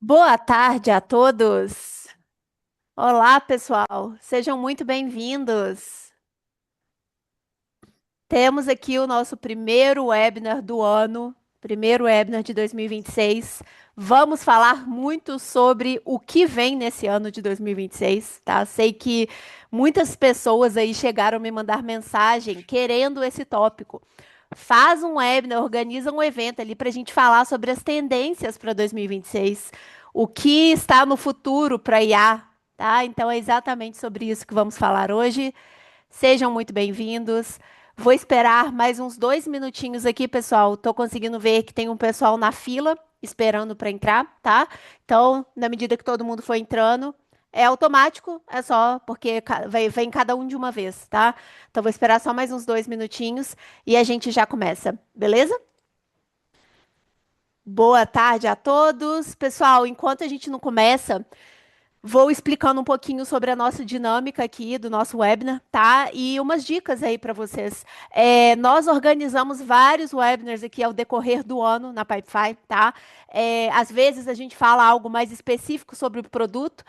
Boa tarde a todos. Olá, pessoal. Sejam muito bem-vindos. Temos aqui o nosso primeiro webinar do ano, primeiro webinar de 2026. Vamos falar muito sobre o que vem nesse ano de 2026, tá? Sei que muitas pessoas aí chegaram a me mandar mensagem querendo esse tópico. Faz um webinar, organiza um evento ali para a gente falar sobre as tendências para 2026, o que está no futuro para IA, tá? Então é exatamente sobre isso que vamos falar hoje. Sejam muito bem-vindos. Vou esperar mais uns 2 minutinhos aqui, pessoal. Tô conseguindo ver que tem um pessoal na fila esperando para entrar, tá? Então, na medida que todo mundo for entrando, é automático, é só porque vem cada um de uma vez, tá? Então, vou esperar só mais uns 2 minutinhos e a gente já começa, beleza? Boa tarde a todos. Pessoal, enquanto a gente não começa, vou explicando um pouquinho sobre a nossa dinâmica aqui do nosso webinar, tá? E umas dicas aí para vocês. Nós organizamos vários webinars aqui ao decorrer do ano na Pipefy, tá? Às vezes a gente fala algo mais específico sobre o produto,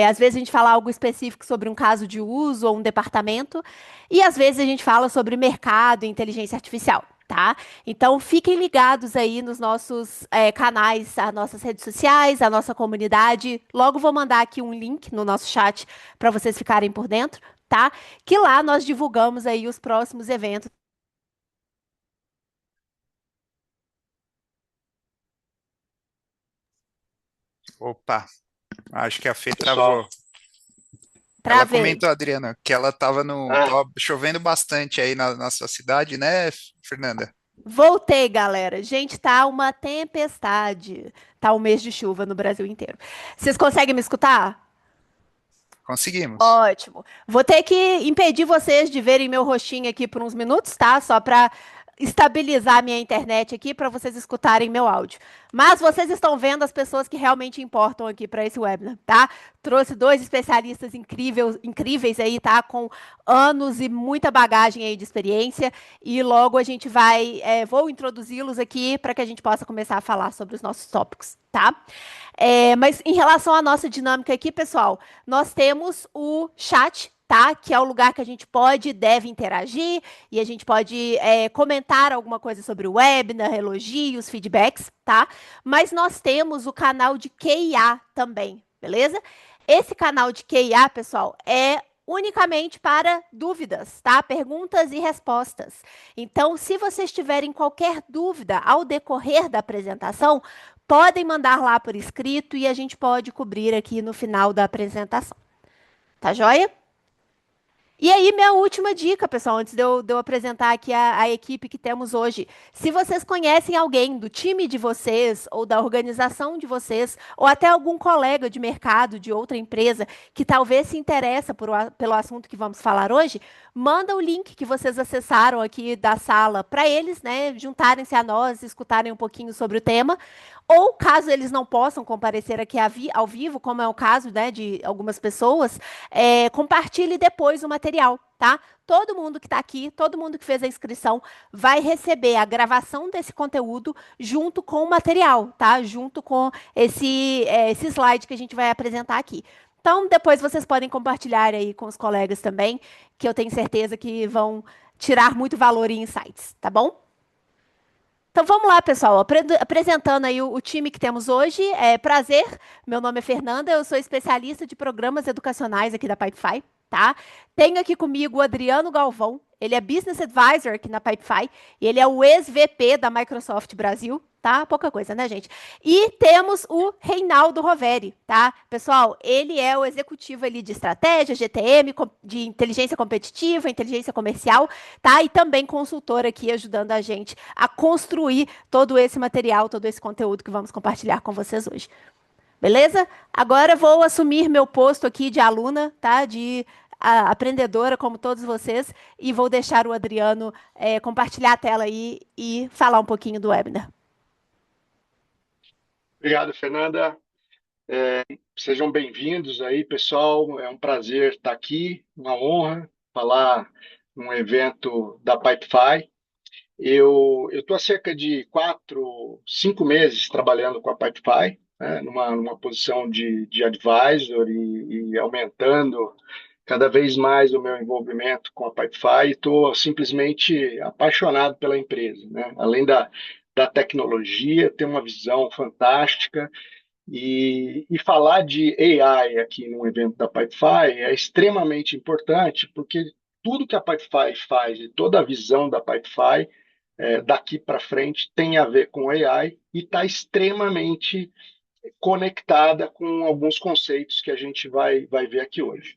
às vezes a gente fala algo específico sobre um caso de uso ou um departamento, e às vezes a gente fala sobre mercado e inteligência artificial. Tá? Então fiquem ligados aí nos nossos canais, as nossas redes sociais, a nossa comunidade. Logo vou mandar aqui um link no nosso chat para vocês ficarem por dentro, tá? Que lá nós divulgamos aí os próximos eventos. Opa, acho que a Fê Pessoal. travou. Ela Travei. comentou, Adriana, que ela estava no. Ah, Tava chovendo bastante aí na sua cidade, né, Fernanda? Voltei, galera. Gente, tá uma tempestade. Tá um mês de chuva no Brasil inteiro. Vocês conseguem me escutar? Conseguimos. Ótimo. Vou ter que impedir vocês de verem meu rostinho aqui por uns minutos, tá? Só para estabilizar a minha internet aqui para vocês escutarem meu áudio. Mas vocês estão vendo as pessoas que realmente importam aqui para esse webinar, tá? Trouxe dois especialistas incríveis aí, tá? Com anos e muita bagagem aí de experiência. E logo a gente vou introduzi-los aqui para que a gente possa começar a falar sobre os nossos tópicos, tá? Mas em relação à nossa dinâmica aqui, pessoal, nós temos o chat, tá? Que é o lugar que a gente pode e deve interagir e a gente pode comentar alguma coisa sobre o webinar, elogios, feedbacks, tá? Mas nós temos o canal de QIA também, beleza? Esse canal de QIA, pessoal, é unicamente para dúvidas, tá? Perguntas e respostas. Então, se vocês tiverem qualquer dúvida ao decorrer da apresentação, podem mandar lá por escrito e a gente pode cobrir aqui no final da apresentação. Tá joia? E aí, minha última dica, pessoal, antes de eu apresentar aqui a equipe que temos hoje. Se vocês conhecem alguém do time de vocês, ou da organização de vocês, ou até algum colega de mercado de outra empresa que talvez se interessa pelo assunto que vamos falar hoje, manda o link que vocês acessaram aqui da sala para eles, né, juntarem-se a nós, escutarem um pouquinho sobre o tema. Ou caso eles não possam comparecer aqui ao vivo, como é o caso, né, de algumas pessoas, compartilhe depois o material, tá? Todo mundo que está aqui, todo mundo que fez a inscrição, vai receber a gravação desse conteúdo junto com o material, tá? Junto com esse slide que a gente vai apresentar aqui. Então, depois vocês podem compartilhar aí com os colegas também, que eu tenho certeza que vão tirar muito valor e insights, tá bom? Então vamos lá, pessoal. Apresentando aí o time que temos hoje. Prazer, meu nome é Fernanda, eu sou especialista de programas educacionais aqui da Pipefy, tá? Tenho aqui comigo o Adriano Galvão, ele é Business Advisor aqui na Pipefy, e ele é o ex-VP da Microsoft Brasil, tá? Pouca coisa, né, gente? E temos o Reinaldo Roveri, tá? Pessoal, ele é o executivo ali de estratégia, GTM, de inteligência competitiva, inteligência comercial, tá? E também consultor aqui ajudando a gente a construir todo esse material, todo esse conteúdo que vamos compartilhar com vocês hoje. Beleza? Agora vou assumir meu posto aqui de aluna, tá? De aprendedora, como todos vocês, e vou deixar o Adriano compartilhar a tela aí e falar um pouquinho do webinar. obrigado, Fernanda. Sejam bem-vindos aí, pessoal. É um prazer estar aqui, uma honra falar num evento da Pipefy. Eu estou há cerca de 4, 5 meses trabalhando com a Pipefy. né, numa posição de advisor e aumentando cada vez mais o meu envolvimento com a Pipefy, e estou simplesmente apaixonado pela empresa, né? Além da tecnologia, tem uma visão fantástica, e falar de AI aqui no evento da Pipefy é extremamente importante, porque tudo que a Pipefy faz e toda a visão da Pipefy daqui para frente tem a ver com AI e está extremamente conectada com alguns conceitos que a gente vai ver aqui hoje.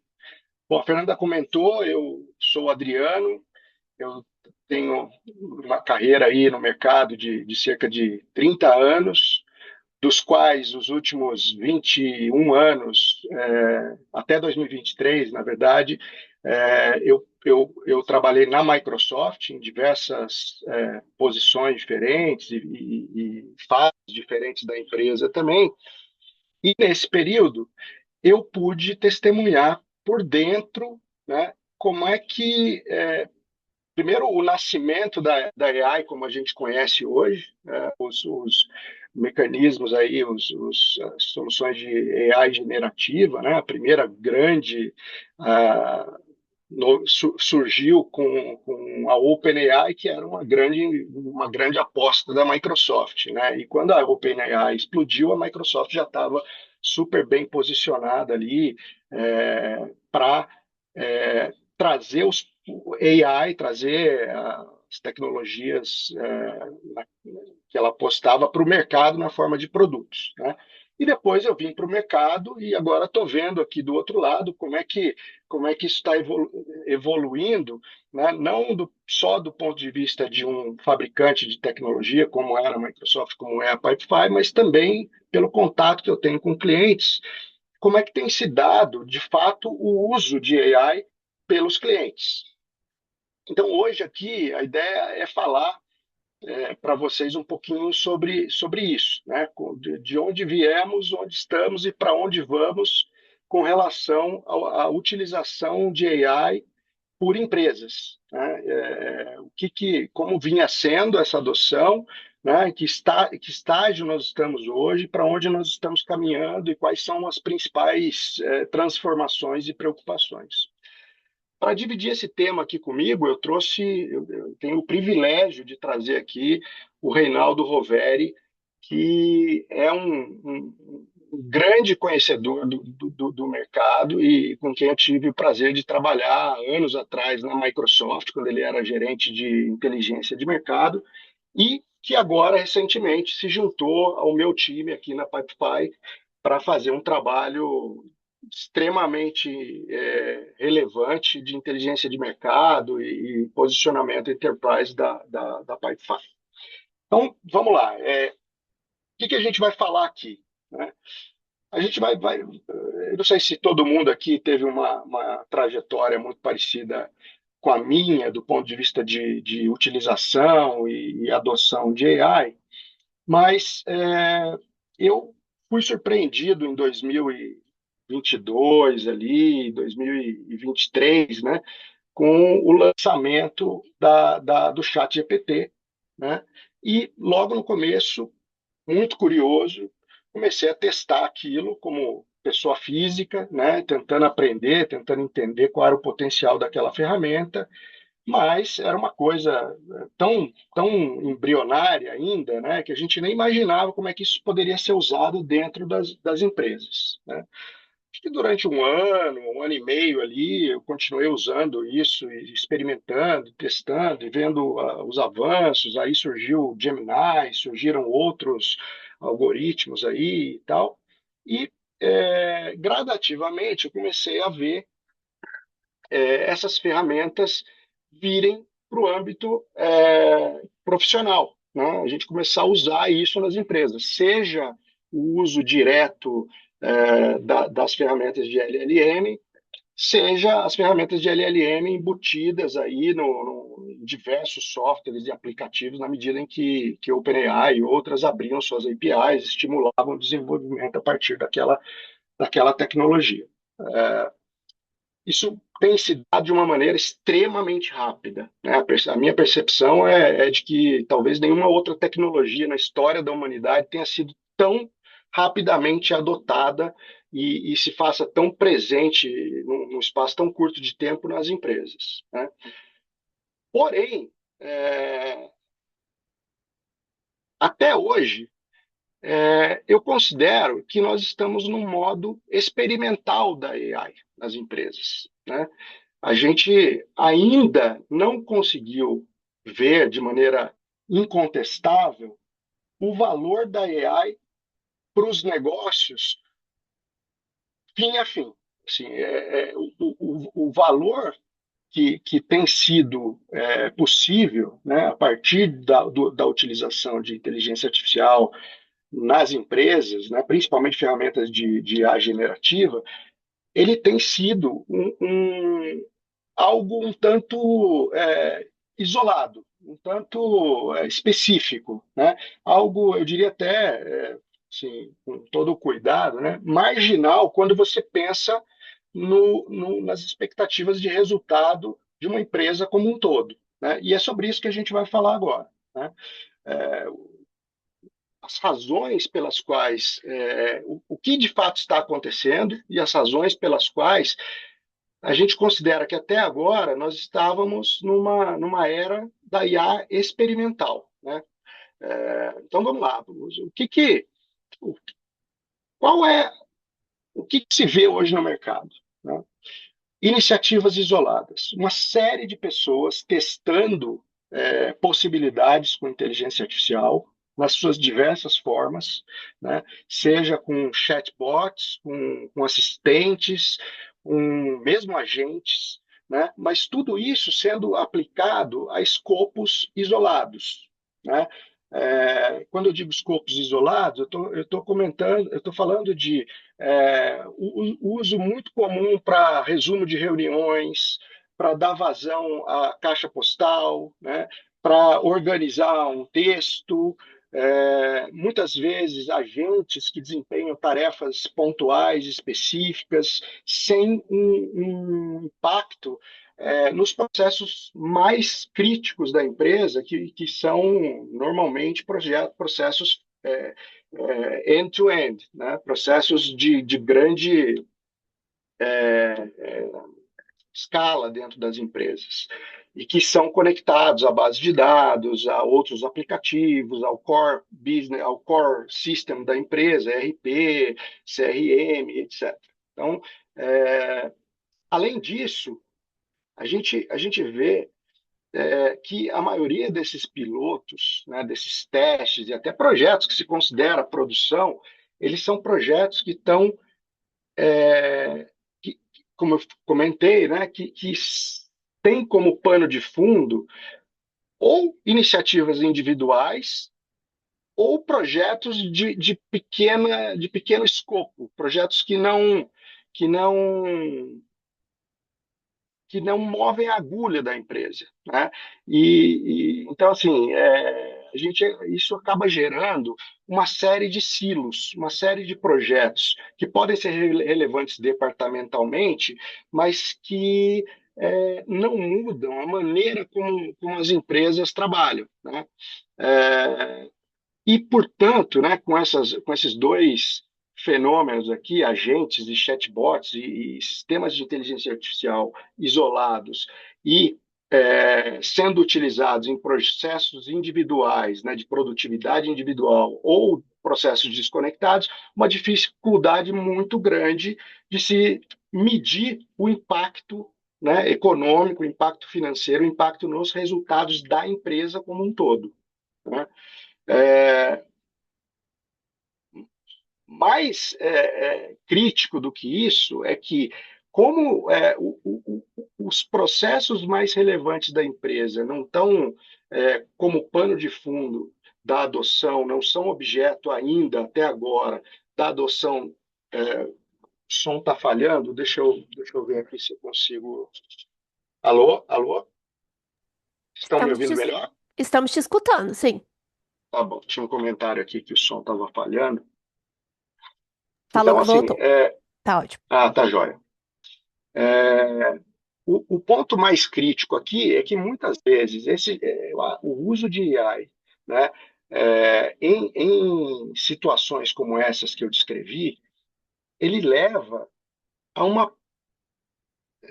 Bom, a Fernanda comentou, eu sou o Adriano, eu tenho uma carreira aí no mercado de cerca de 30 anos, dos quais os últimos 21 anos, até 2023, na verdade, eu trabalhei na Microsoft em diversas posições diferentes e fases diferentes da empresa também. E nesse período, eu pude testemunhar por dentro, né, como é que primeiro, o nascimento da AI, como a gente conhece hoje, né, os mecanismos aí, as soluções de AI generativa, né, a primeira grande surgiu com a OpenAI, que era uma grande aposta da Microsoft, né? E quando a OpenAI explodiu, a Microsoft já estava super bem posicionada ali para trazer o AI, trazer as tecnologias que ela apostava para o mercado na forma de produtos, né? E depois eu vim para o mercado e agora estou vendo aqui do outro lado como é que isso está evoluindo, né? Não só do ponto de vista de um fabricante de tecnologia, como era a Microsoft, como é a Pipefy, mas também pelo contato que eu tenho com clientes, como é que tem se dado, de fato, o uso de AI pelos clientes. Então, hoje aqui, a ideia é falar para vocês um pouquinho sobre isso, né? De onde viemos, onde estamos e para onde vamos com relação à utilização de AI por empresas, né? Como vinha sendo essa adoção, né? Que estágio nós estamos hoje, para onde nós estamos caminhando e quais são as principais transformações e preocupações. Para dividir esse tema aqui comigo, eu tenho o privilégio de trazer aqui o Reinaldo Roveri, que é um grande conhecedor do mercado e com quem eu tive o prazer de trabalhar anos atrás na Microsoft, quando ele era gerente de inteligência de mercado, e que agora, recentemente, se juntou ao meu time aqui na Pipefy para fazer um trabalho extremamente relevante de inteligência de mercado e posicionamento enterprise da Pipefy. Então, vamos lá. O que a gente vai falar aqui, né? A gente eu não sei se todo mundo aqui teve uma trajetória muito parecida com a minha, do ponto de vista de utilização e adoção de AI, mas eu fui surpreendido em 2022, ali, 2023, né, com o lançamento do ChatGPT, né? E logo no começo, muito curioso, comecei a testar aquilo como pessoa física, né, tentando aprender, tentando entender qual era o potencial daquela ferramenta, mas era uma coisa tão embrionária ainda, né, que a gente nem imaginava como é que isso poderia ser usado dentro das empresas, né? Acho que durante um ano e meio ali, eu continuei usando isso, e experimentando, testando e vendo os avanços. Aí surgiu o Gemini, surgiram outros algoritmos aí e tal. E gradativamente eu comecei a ver essas ferramentas virem para o âmbito profissional, né? A gente começar a usar isso nas empresas, seja o uso direto das ferramentas de LLM, seja as ferramentas de LLM embutidas aí em diversos softwares e aplicativos, na medida em que o OpenAI e outras abriam suas APIs, estimulavam o desenvolvimento a partir daquela tecnologia. Isso tem se dado de uma maneira extremamente rápida, né? A minha percepção é de que talvez nenhuma outra tecnologia na história da humanidade tenha sido tão rapidamente adotada e se faça tão presente num espaço tão curto de tempo nas empresas, né? Porém, até hoje, eu considero que nós estamos num modo experimental da AI nas empresas, né? A gente ainda não conseguiu ver de maneira incontestável o valor da AI para os negócios fim a fim. Assim, o valor que tem sido possível, né, a partir da utilização de inteligência artificial nas empresas, né, principalmente ferramentas de IA generativa, ele tem sido algo um tanto isolado, um tanto específico, né? Algo, eu diria até, assim, com todo o cuidado, né? Marginal quando você pensa nas expectativas de resultado de uma empresa como um todo, né? E é sobre isso que a gente vai falar agora, né? É, as razões pelas quais, o que de fato está acontecendo e as razões pelas quais a gente considera que até agora nós estávamos numa era da IA experimental, né? Então vamos lá, o- qual é o que se vê hoje no mercado, né? Iniciativas isoladas, uma série de pessoas testando possibilidades com inteligência artificial nas suas diversas formas, né? Seja com chatbots, com assistentes, com mesmo agentes, né? Mas tudo isso sendo aplicado a escopos isolados, né? Quando eu digo escopos isolados, eu estou comentando, eu estou falando de o uso muito comum para resumo de reuniões, para dar vazão à caixa postal, né? Para organizar um texto, muitas vezes agentes que desempenham tarefas pontuais, específicas, sem um impacto nos processos mais críticos da empresa, que são normalmente processos end-to-end, né? Processos de grande escala dentro das empresas e que são conectados à base de dados, a outros aplicativos, ao core business, ao core system da empresa, ERP, CRM, etc. Então, além disso, a gente vê que a maioria desses pilotos, né, desses testes e até projetos que se considera produção, eles são projetos que estão, como eu comentei, né, que têm como pano de fundo ou iniciativas individuais ou projetos de pequeno escopo, projetos que não que não movem a agulha da empresa, né? Então assim, isso acaba gerando uma série de silos, uma série de projetos que podem ser relevantes departamentalmente, mas que não mudam a maneira como as empresas trabalham, né? É, portanto, né, com esses dois fenômenos aqui, agentes e chatbots e sistemas de inteligência artificial isolados e sendo utilizados em processos individuais, né, de produtividade individual ou processos desconectados, uma dificuldade muito grande de se medir o impacto, né, econômico, o impacto financeiro, o impacto nos resultados da empresa como um todo, né? É, mais crítico do que isso é que, como os processos mais relevantes da empresa não estão como pano de fundo da adoção, não são objeto ainda, até agora, da adoção. O som está falhando, deixa eu ver aqui se eu consigo. Alô? Alô? Estão me Estamos te, ouvindo melhor? estamos te escutando, sim. Tá bom, tinha um comentário aqui que o som estava falhando. Falou Então, que assim, voltou. Tá ótimo. tá joia. É, o ponto mais crítico aqui é que muitas vezes o uso de AI, né, em situações como essas que eu descrevi, ele leva a uma,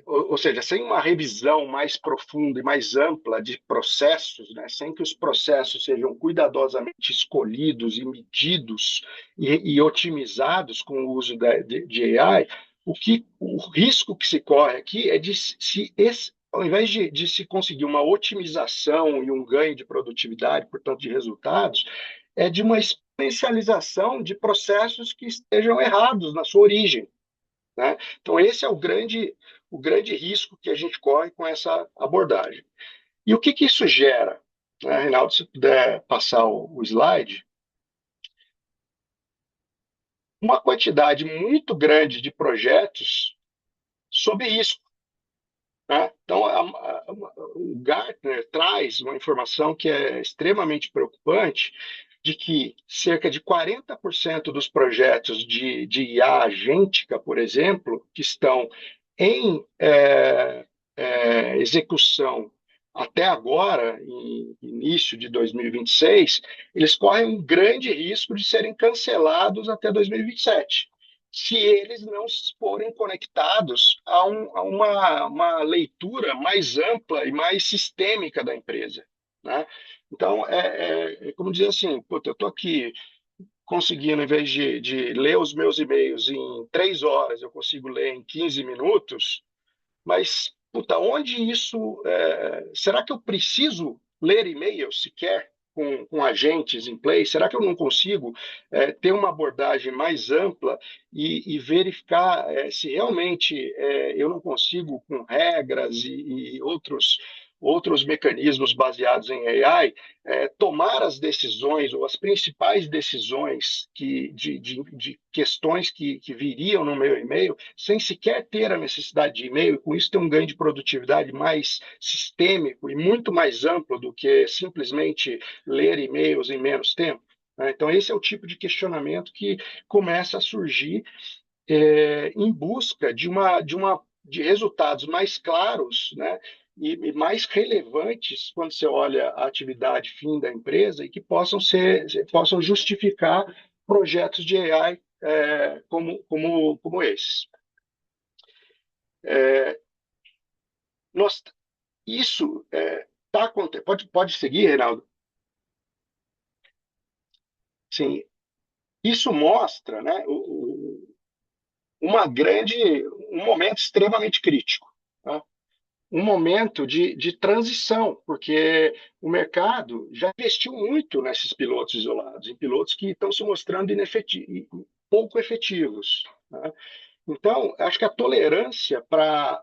ou seja, sem uma revisão mais profunda e mais ampla de processos, né, sem que os processos sejam cuidadosamente escolhidos e medidos e otimizados com o uso de AI, o risco que se corre aqui é de ao invés de se conseguir uma otimização e um ganho de produtividade, portanto, de resultados, é de uma exponencialização de processos que estejam errados na sua origem, né? Então, esse é o grande risco que a gente corre com essa abordagem. E o que, que isso gera? Né, Reinaldo, se puder passar o slide, uma quantidade muito grande de projetos sob risco. Né? Então, o Gartner traz uma informação que é extremamente preocupante, de que cerca de 40% dos projetos de IA agêntica, por exemplo, que estão em execução até agora, em início de 2026, eles correm um grande risco de serem cancelados até 2027, se eles não forem conectados a uma leitura mais ampla e mais sistêmica da empresa, né? Então, como dizer assim, puta, eu estou aqui conseguindo, em vez de ler os meus e-mails em 3 horas, eu consigo ler em 15 minutos, mas, puta, onde isso. Será que eu preciso ler e-mails sequer com agentes em play? Será que eu não consigo ter uma abordagem mais ampla e verificar se realmente eu não consigo, com regras e outros mecanismos baseados em AI, tomar as decisões ou as principais decisões de questões que viriam no meu e-mail sem sequer ter a necessidade de e-mail, e com isso ter um ganho de produtividade mais sistêmico e muito mais amplo do que simplesmente ler e-mails em menos tempo, né? Então, esse é o tipo de questionamento que começa a surgir em busca de resultados mais claros, né, e mais relevantes quando você olha a atividade fim da empresa e que possam justificar projetos de AI como esses. Nós, isso está acontecendo. Pode seguir, Reinaldo? Sim, isso mostra, né, um momento extremamente crítico, tá? Um momento de transição, porque o mercado já investiu muito nesses pilotos isolados, em pilotos que estão se mostrando pouco efetivos, né? Então, acho que a tolerância para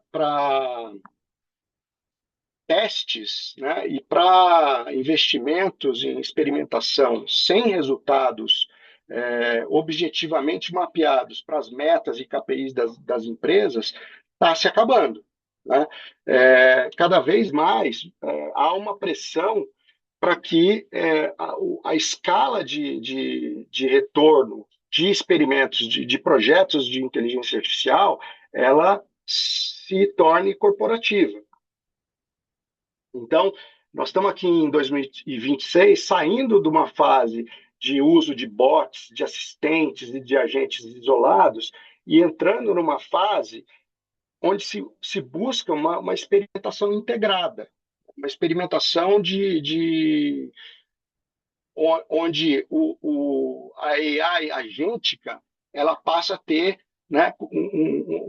testes, né, e para investimentos em experimentação sem resultados objetivamente mapeados para as metas e KPIs das empresas está se acabando, né? Cada vez mais há uma pressão para que a escala de retorno de experimentos, de projetos de inteligência artificial, ela se torne corporativa. Então, nós estamos aqui em 2026, saindo de uma fase de uso de bots, de assistentes e de agentes isolados, e entrando numa fase onde se busca uma experimentação integrada, uma experimentação onde a AI agêntica ela passa a ter, né,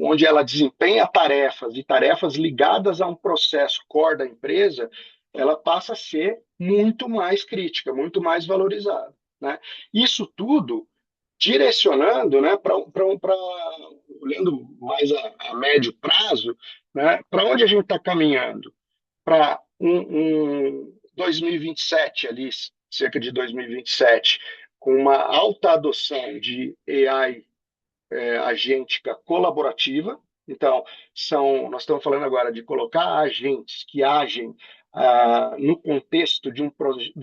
onde ela desempenha tarefas e tarefas ligadas a um processo core da empresa, ela passa a ser muito mais crítica, muito mais valorizada, né? Isso tudo direcionando, né, olhando mais a médio prazo, né, para onde a gente está caminhando? Para um 2027 ali, cerca de 2027, com uma alta adoção de AI agêntica colaborativa. Então, nós estamos falando agora de colocar agentes que agem no contexto de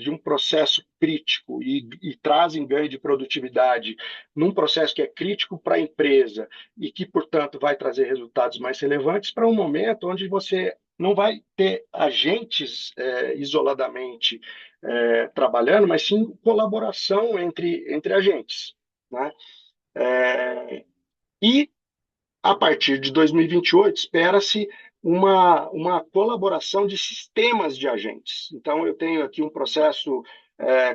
um processo crítico e trazem ganho de produtividade num processo que é crítico para a empresa e que, portanto, vai trazer resultados mais relevantes para um momento onde você não vai ter agentes isoladamente trabalhando, mas sim colaboração entre agentes, né? E a partir de 2028, espera-se uma colaboração de sistemas de agentes. Então, eu tenho aqui um processo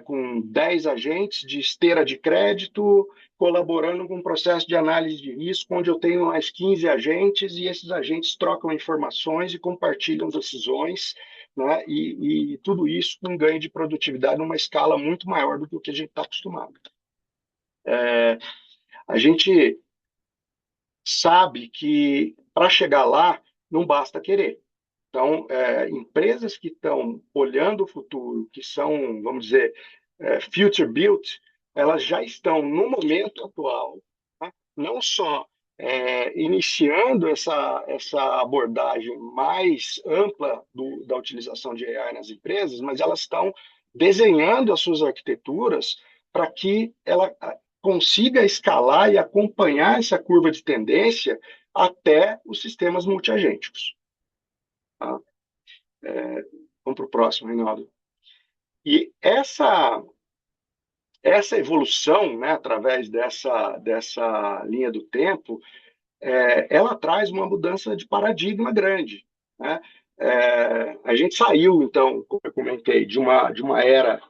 com 10 agentes de esteira de crédito, colaborando com um processo de análise de risco, onde eu tenho mais 15 agentes, e esses agentes trocam informações e compartilham decisões, né? E tudo isso com ganho de produtividade numa escala muito maior do que o que a gente está acostumado. A gente sabe que para chegar lá não basta querer. Então, empresas que estão olhando o futuro, que são, vamos dizer, future built, elas já estão no momento atual, tá? Não só iniciando essa abordagem mais ampla da utilização de AI nas empresas, mas elas estão desenhando as suas arquiteturas para que ela consiga escalar e acompanhar essa curva de tendência até os sistemas multiagênticos. Tá? Vamos para o próximo, Reinaldo. E essa evolução, né, através dessa linha do tempo, ela traz uma mudança de paradigma grande, né? A gente saiu, então, como eu comentei, de uma era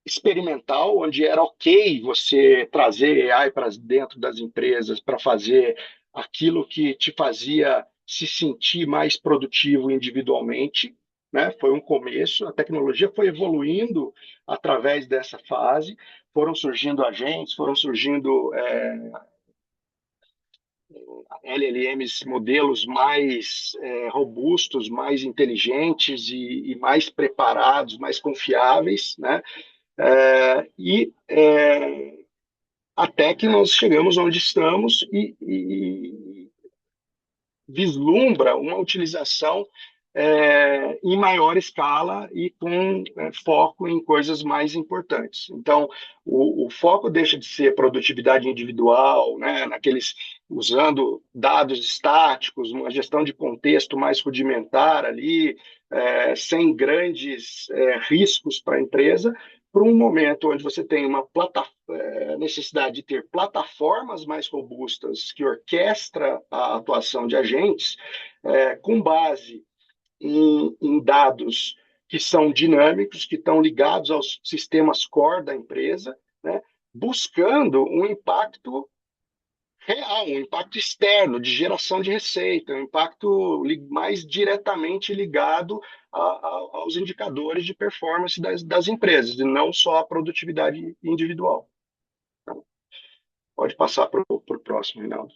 experimental, onde era ok você trazer AI para dentro das empresas para fazer aquilo que te fazia se sentir mais produtivo individualmente, né? Foi um começo, a tecnologia foi evoluindo através dessa fase, foram surgindo agentes, foram surgindo LLMs, modelos mais robustos, mais inteligentes e mais preparados, mais confiáveis, né? E até que nós chegamos onde estamos e vislumbra uma utilização em maior escala e com foco em coisas mais importantes. Então, o foco deixa de ser produtividade individual, né, usando dados estáticos, uma gestão de contexto mais rudimentar ali, sem grandes riscos para a empresa, para um momento onde você tem uma necessidade de ter plataformas mais robustas que orquestra a atuação de agentes, com base em dados que são dinâmicos, que estão ligados aos sistemas core da empresa, né, buscando um impacto real, um impacto externo, de geração de receita, um impacto mais diretamente ligado aos indicadores de performance das empresas, e não só a produtividade individual. Então, pode passar para o próximo, Reinaldo.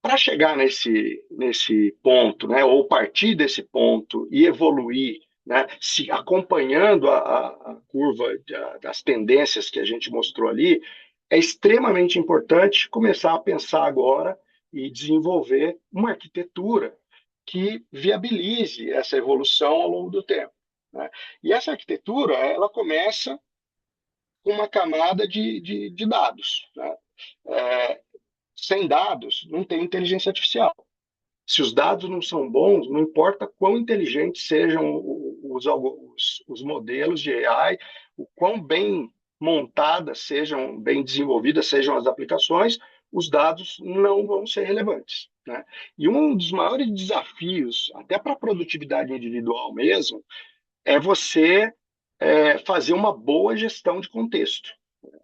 Para chegar nesse ponto, né, ou partir desse ponto e evoluir, né, se acompanhando a curva das tendências que a gente mostrou ali, é extremamente importante começar a pensar agora e desenvolver uma arquitetura que viabilize essa evolução ao longo do tempo, né? E essa arquitetura, ela começa com uma camada de dados, né? Sem dados, não tem inteligência artificial. Se os dados não são bons, não importa quão inteligentes sejam os modelos de AI, o quão bem montadas sejam, bem desenvolvidas sejam as aplicações, os dados não vão ser relevantes, né? E um dos maiores desafios, até para a produtividade individual mesmo, é você fazer uma boa gestão de contexto.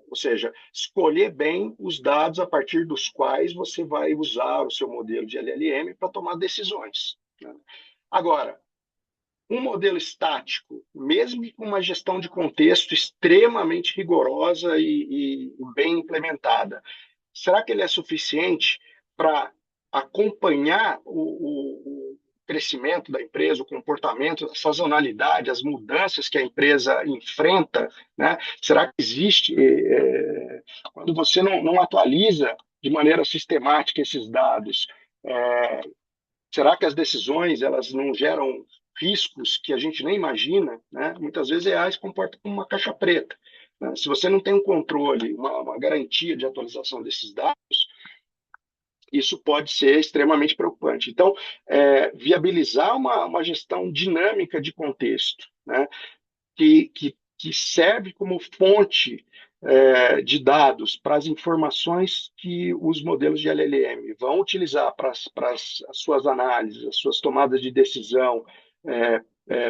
Ou seja, escolher bem os dados a partir dos quais você vai usar o seu modelo de LLM para tomar decisões, né? Agora, um modelo estático, mesmo com uma gestão de contexto extremamente rigorosa e bem implementada, será que ele é suficiente para acompanhar o crescimento da empresa, o comportamento, a sazonalidade, as mudanças que a empresa enfrenta, né? Será que existe, quando você não atualiza de maneira sistemática esses dados, será que as decisões elas não geram riscos que a gente nem imagina, né? Muitas vezes a AI se comporta como uma caixa preta, né? Se você não tem um controle, uma garantia de atualização desses dados, isso pode ser extremamente preocupante. Então, viabilizar uma gestão dinâmica de contexto, né, que serve como fonte de dados para as informações que os modelos de LLM vão utilizar para as suas análises, as suas tomadas de decisão,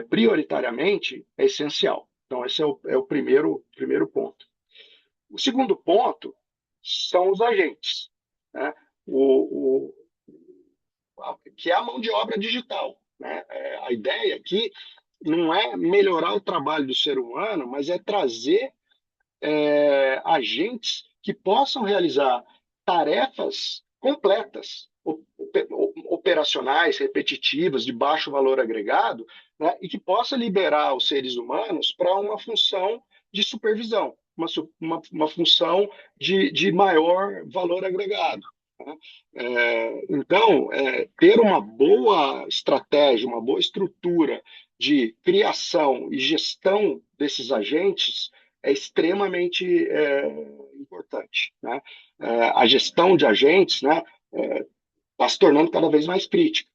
prioritariamente, é essencial. Então, esse é o primeiro ponto. O segundo ponto são os agentes, né? O, que é a mão de obra digital, né? A ideia aqui não é melhorar o trabalho do ser humano, mas é trazer agentes que possam realizar tarefas completas, operacionais, repetitivas, de baixo valor agregado, né, e que possa liberar os seres humanos para uma função de supervisão, uma função de maior valor agregado. Né? Então, ter uma boa estratégia, uma boa estrutura de criação e gestão desses agentes é extremamente importante. Né? A gestão de agentes, né, está se tornando cada vez mais crítica.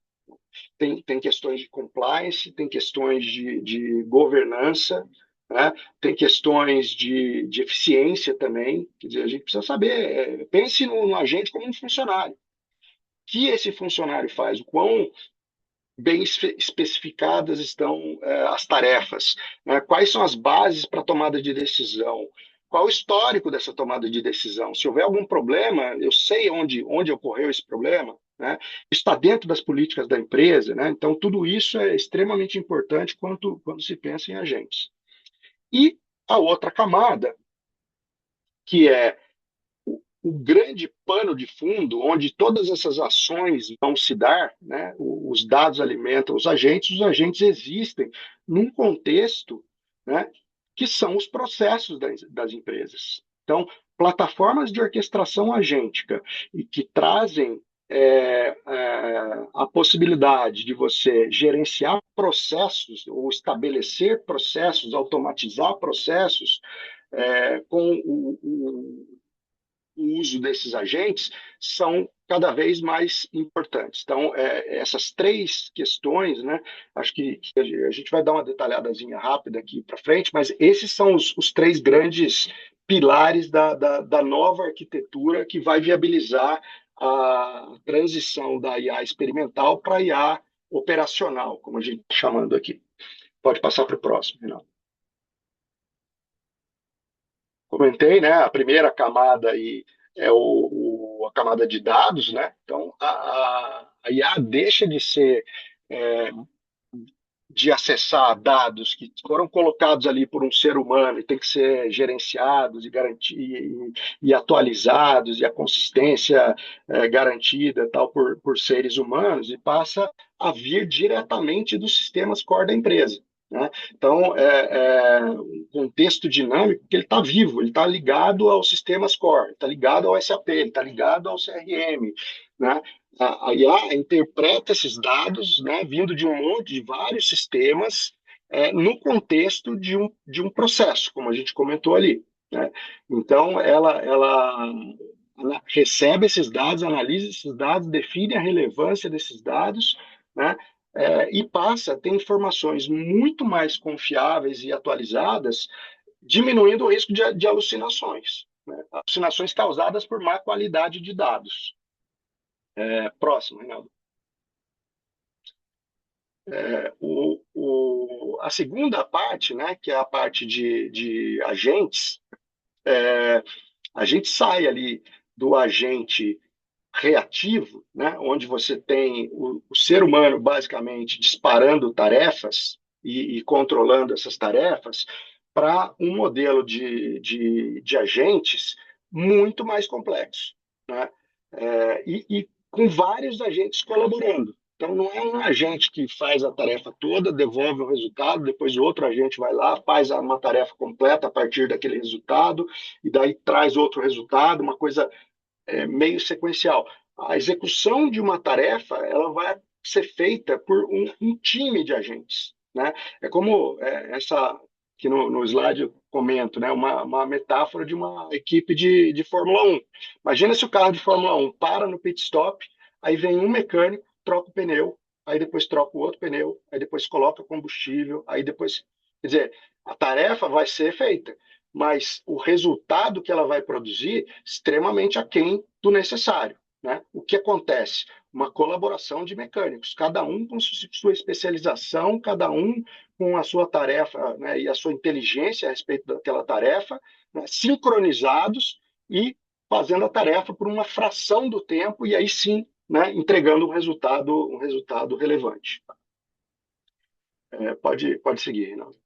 Tem questões de compliance, tem questões de governança, né? Tem questões de eficiência também. Quer dizer, a gente precisa saber, pense no agente como um funcionário. O que esse funcionário faz? O quão bem especificadas estão as tarefas, né? Quais são as bases para a tomada de decisão, qual o histórico dessa tomada de decisão. Se houver algum problema, eu sei onde ocorreu esse problema, né? Está dentro das políticas da empresa, né? Então, tudo isso é extremamente importante quando se pensa em agentes. E a outra camada, que é o grande pano de fundo, onde todas essas ações vão se dar, né? Os dados alimentam os agentes existem num contexto, né, que são os processos das empresas. Então, plataformas de orquestração agêntica e que trazem a possibilidade de você gerenciar processos ou estabelecer processos, automatizar processos com o uso desses agentes são cada vez mais importantes. Então, essas três questões, né, acho que a gente vai dar uma detalhadazinha rápida aqui para frente, mas esses são os três grandes pilares da nova arquitetura que vai viabilizar a transição da IA experimental para a IA operacional, como a gente está chamando aqui. Pode passar para o próximo, Renato. Comentei, né? A primeira camada aí é a camada de dados, né? Então, a IA deixa de ser é, de acessar dados que foram colocados ali por um ser humano e tem que ser gerenciados e garantir e atualizados e a consistência garantida tal por seres humanos e passa a vir diretamente dos sistemas core da empresa. Né? Então, um contexto dinâmico que ele está vivo, ele está ligado aos sistemas core, está ligado ao SAP, ele está ligado ao CRM, né? A IA interpreta esses dados, né, vindo de de vários sistemas, no contexto de um processo, como a gente comentou ali. Né? Então, ela recebe esses dados, analisa esses dados, define a relevância desses dados, né, e passa a ter informações muito mais confiáveis e atualizadas, diminuindo o risco de alucinações, né? Alucinações causadas por má qualidade de dados. Próximo, Reinaldo. A segunda parte, né, que é a parte de agentes, a gente sai ali do agente reativo, né, onde você tem o ser humano basicamente disparando tarefas e controlando essas tarefas, para um modelo de agentes muito mais complexo, né? E com vários agentes colaborando. Então, não é um agente que faz a tarefa toda, devolve o resultado, depois o outro agente vai lá, faz uma tarefa completa a partir daquele resultado, e daí traz outro resultado, uma coisa meio sequencial. A execução de uma tarefa ela vai ser feita por um time de agentes. Né? É como que no slide eu comento, né, uma metáfora de uma equipe de Fórmula 1. Imagina se o carro de Fórmula 1 para no pit stop, aí vem um mecânico, troca o pneu, aí depois troca o outro pneu, aí depois coloca combustível, aí depois, quer dizer, a tarefa vai ser feita, mas o resultado que ela vai produzir extremamente aquém do necessário, né? O que acontece? Uma colaboração de mecânicos, cada um com sua especialização, cada um com a sua tarefa, né, e a sua inteligência a respeito daquela tarefa, né, sincronizados e fazendo a tarefa por uma fração do tempo e aí sim, né, entregando um resultado relevante. Pode seguir, Reinaldo.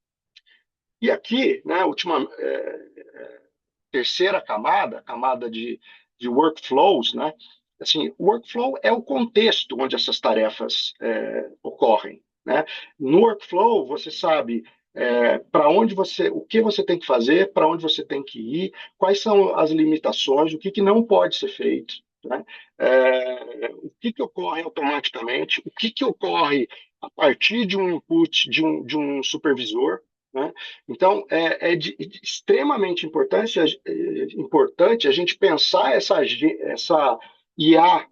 E aqui, né, a última, terceira camada, a camada de workflows, né? Assim, o workflow é o contexto onde essas tarefas ocorrem, né? No workflow, você sabe para onde o que você tem que fazer, para onde você tem que ir, quais são as limitações, o que não pode ser feito, né? O que ocorre automaticamente, o que ocorre a partir de um input de um supervisor, né? Então, é de extremamente importante a gente pensar essa IA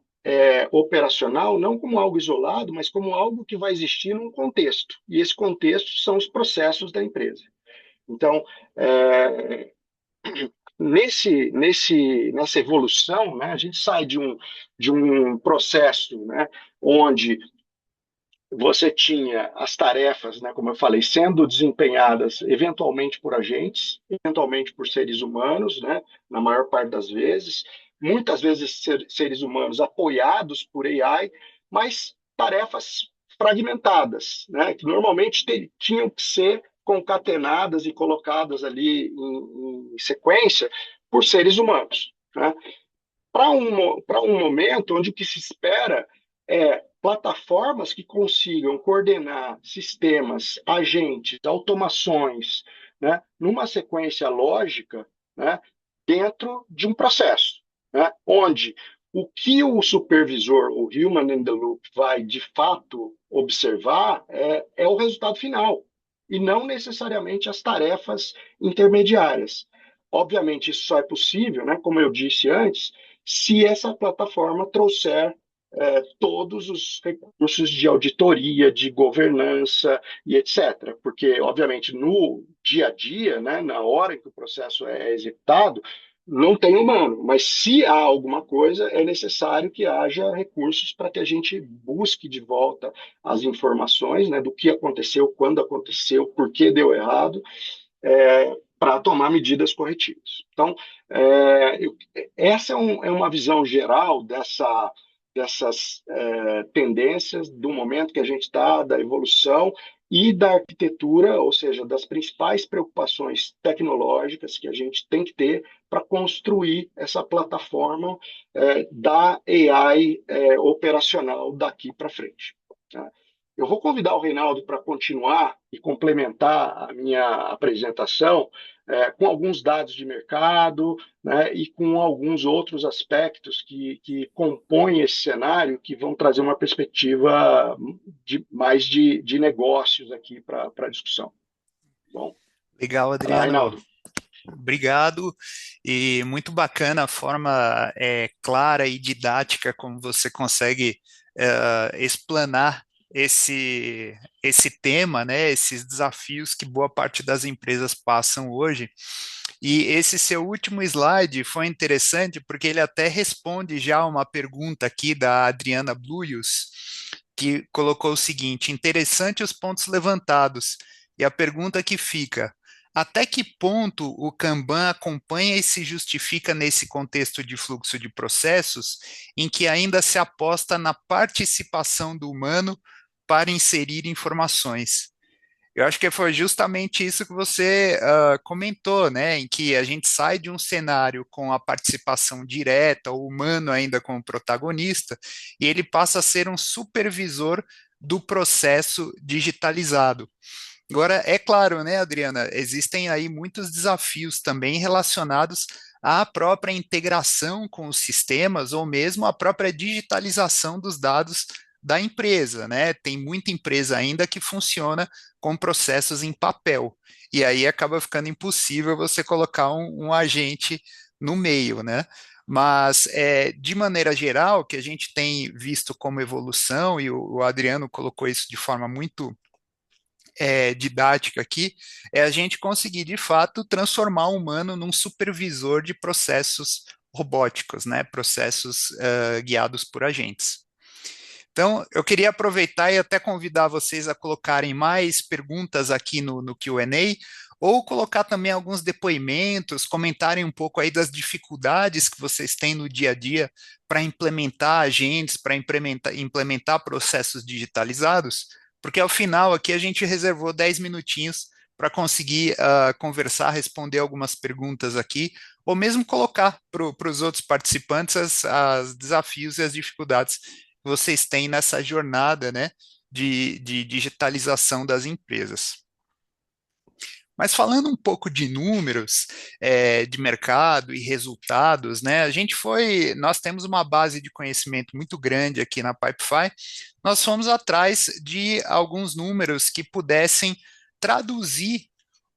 operacional não como algo isolado, mas como algo que vai existir num contexto. E esse contexto são os processos da empresa. Então, nessa evolução, né, a gente sai de um processo, né, onde você tinha as tarefas, né, como eu falei, sendo desempenhadas eventualmente por agentes, eventualmente por seres humanos, né, na maior parte das vezes, muitas vezes seres humanos apoiados por AI, mas tarefas fragmentadas, né, que normalmente tinham que ser concatenadas e colocadas ali em sequência por seres humanos, né? Para um momento onde o que se espera é plataformas que consigam coordenar sistemas, agentes, automações, né, numa sequência lógica, né, dentro de um processo, né, onde o que o supervisor, o human in the loop, vai de fato observar é o resultado final, e não necessariamente as tarefas intermediárias. Obviamente, isso só é possível, né, como eu disse antes, se essa plataforma trouxer todos os recursos de auditoria, de governança e etc. Porque, obviamente, no dia a dia, né, na hora em que o processo é executado, não tem humano, mas se há alguma coisa, é necessário que haja recursos para que a gente busque de volta as informações, né, do que aconteceu, quando aconteceu, por que deu errado, para tomar medidas corretivas. Então, essa é uma visão geral dessas tendências do momento que a gente está, da evolução e da arquitetura, ou seja, das principais preocupações tecnológicas que a gente tem que ter para construir essa plataforma da AI operacional daqui para frente. Tá? Eu vou convidar o Reinaldo para continuar e complementar a minha apresentação com alguns dados de mercado, né, e com alguns outros aspectos que compõem esse cenário, que vão trazer uma perspectiva mais de negócios aqui para a discussão. Bom, Legal, vai lá, Adriano. Reinaldo. Obrigado, e muito bacana a forma clara e didática como você consegue explanar esse tema, né, esses desafios que boa parte das empresas passam hoje. E esse seu último slide foi interessante porque ele até responde já uma pergunta aqui da Adriana Bluios, que colocou o seguinte: interessante os pontos levantados. E a pergunta que fica: até que ponto o Kanban acompanha e se justifica nesse contexto de fluxo de processos, em que ainda se aposta na participação do humano para inserir informações? Eu acho que foi justamente isso que você comentou, né? Em que a gente sai de um cenário com a participação direta, o humano ainda como protagonista, e ele passa a ser um supervisor do processo digitalizado. Agora, é claro, né, Adriana, existem aí muitos desafios também relacionados à própria integração com os sistemas ou mesmo à própria digitalização dos dados da empresa, né? Tem muita empresa ainda que funciona com processos em papel, e aí acaba ficando impossível você colocar um agente no meio, né? Mas, de maneira geral, o que a gente tem visto como evolução, e o Adriano colocou isso de forma muito didática aqui, é a gente conseguir, de fato, transformar o humano num supervisor de processos robóticos, né? Processos guiados por agentes. Então, eu queria aproveitar e até convidar vocês a colocarem mais perguntas aqui no Q&A, ou colocar também alguns depoimentos, comentarem um pouco aí das dificuldades que vocês têm no dia a dia para implementar agentes, para implementar processos digitalizados, porque ao final aqui a gente reservou 10 minutinhos para conseguir conversar, responder algumas perguntas aqui, ou mesmo colocar para os outros participantes os desafios e as dificuldades que vocês têm nessa jornada, né, de digitalização das empresas. Mas falando um pouco de números, de mercado e resultados, né, nós temos uma base de conhecimento muito grande aqui na Pipefy, nós fomos atrás de alguns números que pudessem traduzir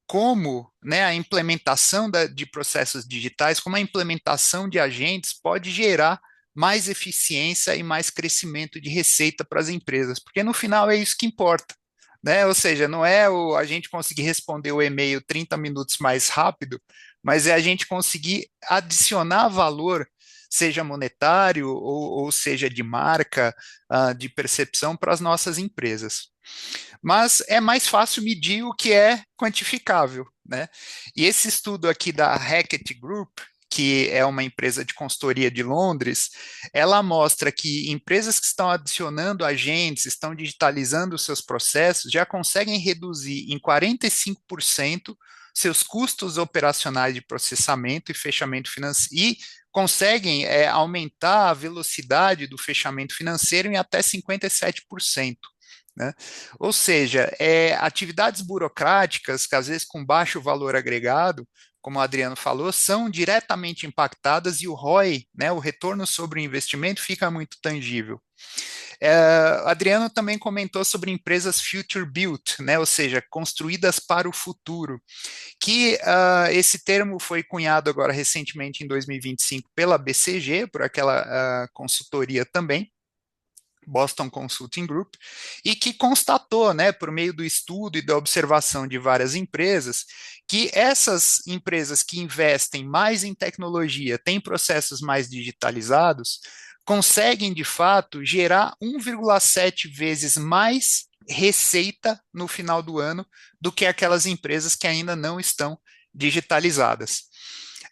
como, né, a implementação de processos digitais, como a implementação de agentes pode gerar mais eficiência e mais crescimento de receita para as empresas, porque no final é isso que importa, né? Ou seja, não é a gente conseguir responder o e-mail 30 minutos mais rápido, mas é a gente conseguir adicionar valor, seja monetário ou seja de marca, de percepção para as nossas empresas. Mas é mais fácil medir o que é quantificável, né? E esse estudo aqui da Hackett Group, que é uma empresa de consultoria de Londres, ela mostra que empresas que estão adicionando agentes, estão digitalizando os seus processos, já conseguem reduzir em 45% seus custos operacionais de processamento e fechamento financeiro, e conseguem aumentar a velocidade do fechamento financeiro em até 57%. Né? Ou seja, atividades burocráticas, que às vezes com baixo valor agregado, como o Adriano falou, são diretamente impactadas e o ROI, né, o retorno sobre o investimento, fica muito tangível. Adriano também comentou sobre empresas future built, né, ou seja, construídas para o futuro, que esse termo foi cunhado agora recentemente em 2025 pela BCG, por aquela consultoria também, Boston Consulting Group, e que constatou, né, por meio do estudo e da observação de várias empresas, que essas empresas que investem mais em tecnologia, têm processos mais digitalizados, conseguem, de fato, gerar 1,7 vezes mais receita no final do ano do que aquelas empresas que ainda não estão digitalizadas.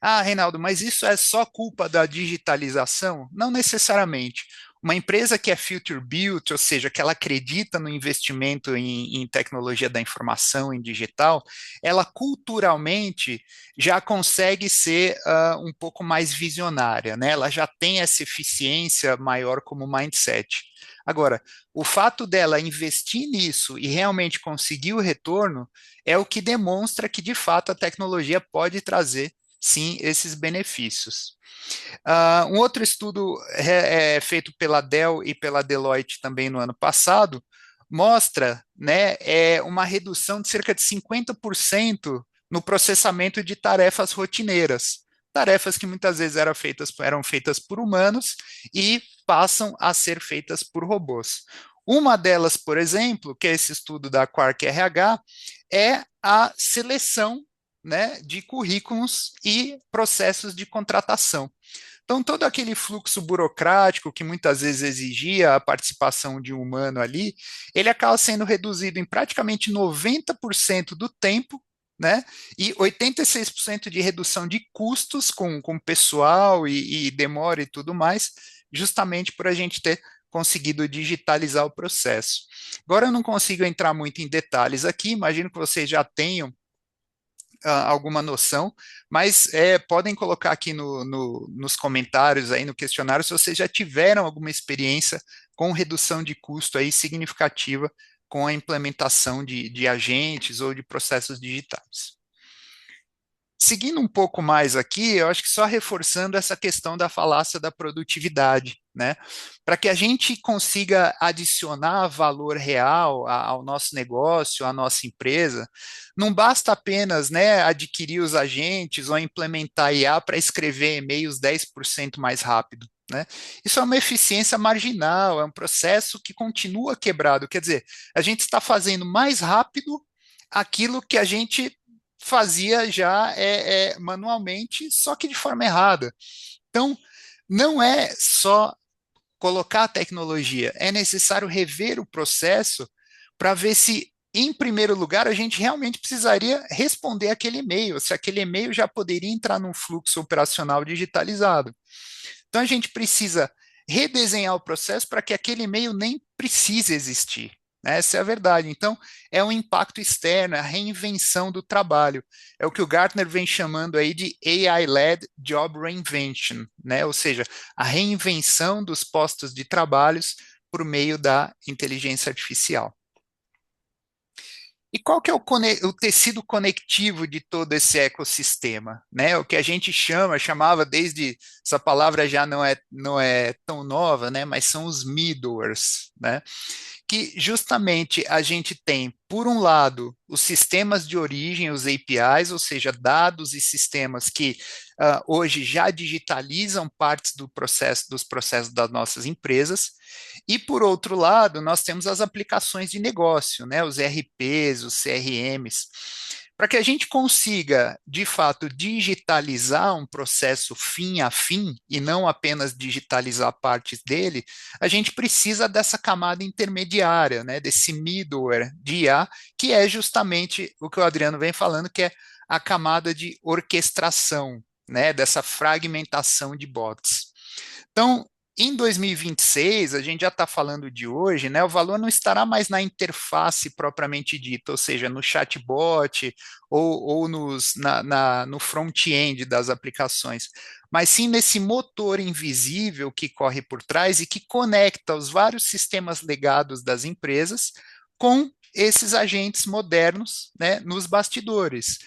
Ah, Reinaldo, mas isso é só culpa da digitalização? Não necessariamente. Uma empresa que é future built, ou seja, que ela acredita no investimento em tecnologia da informação, em digital, ela culturalmente já consegue ser um pouco mais visionária, né? Ela já tem essa eficiência maior como mindset. Agora, o fato dela investir nisso e realmente conseguir o retorno é o que demonstra que, de fato, a tecnologia pode trazer, sim, esses benefícios. Um outro estudo feito pela Dell e pela Deloitte também no ano passado mostra, né, uma redução de cerca de 50% no processamento de tarefas rotineiras, tarefas que muitas vezes eram feitas por humanos e passam a ser feitas por robôs. Uma delas, por exemplo, que é esse estudo da Quark RH, é a seleção, né, de currículos e processos de contratação. Então, todo aquele fluxo burocrático que muitas vezes exigia a participação de um humano ali, ele acaba sendo reduzido em praticamente 90% do tempo, né? E 86% de redução de custos com pessoal e demora e tudo mais, justamente por a gente ter conseguido digitalizar o processo. Agora eu não consigo entrar muito em detalhes aqui, imagino que vocês já tenham alguma noção, mas podem colocar aqui nos comentários, aí no questionário, se vocês já tiveram alguma experiência com redução de custo aí significativa com a implementação de agentes ou de processos digitais. Seguindo um pouco mais aqui, eu acho que só reforçando essa questão da falácia da produtividade, né? Para que a gente consiga adicionar valor real ao nosso negócio, à nossa empresa, não basta apenas, né, adquirir os agentes ou implementar IA para escrever e-mails 10% mais rápido. Né? Isso é uma eficiência marginal, é um processo que continua quebrado. Quer dizer, a gente está fazendo mais rápido aquilo que a gente fazia já manualmente, só que de forma errada. Então, não é só colocar a tecnologia, é necessário rever o processo para ver se, em primeiro lugar, a gente realmente precisaria responder aquele e-mail, se aquele e-mail já poderia entrar num fluxo operacional digitalizado. Então, a gente precisa redesenhar o processo para que aquele e-mail nem precise existir. Essa é a verdade. Então, é um impacto externo, a reinvenção do trabalho. É o que o Gartner vem chamando aí de AI-led Job Reinvention, né? Ou seja, a reinvenção dos postos de trabalhos por meio da inteligência artificial. E qual que é o tecido conectivo de todo esse ecossistema, né? O que a gente chamava desde, essa palavra já não é tão nova, né? Mas são os middlewares, né? Que justamente a gente tem, por um lado, os sistemas de origem, os APIs, ou seja, dados e sistemas que hoje já digitalizam partes dos processos das nossas empresas, e por outro lado, nós temos as aplicações de negócio, né, os RPs, os CRMs, para que a gente consiga, de fato, digitalizar um processo fim a fim e não apenas digitalizar partes dele, a gente precisa dessa camada intermediária, né, desse middleware de IA, que é justamente o que o Adriano vem falando, que é a camada de orquestração, né, dessa fragmentação de bots. Então, em 2026, a gente já está falando de hoje, né? O valor não estará mais na interface propriamente dita, ou seja, no chatbot ou no front-end das aplicações, mas sim nesse motor invisível que corre por trás e que conecta os vários sistemas legados das empresas com esses agentes modernos, né, nos bastidores.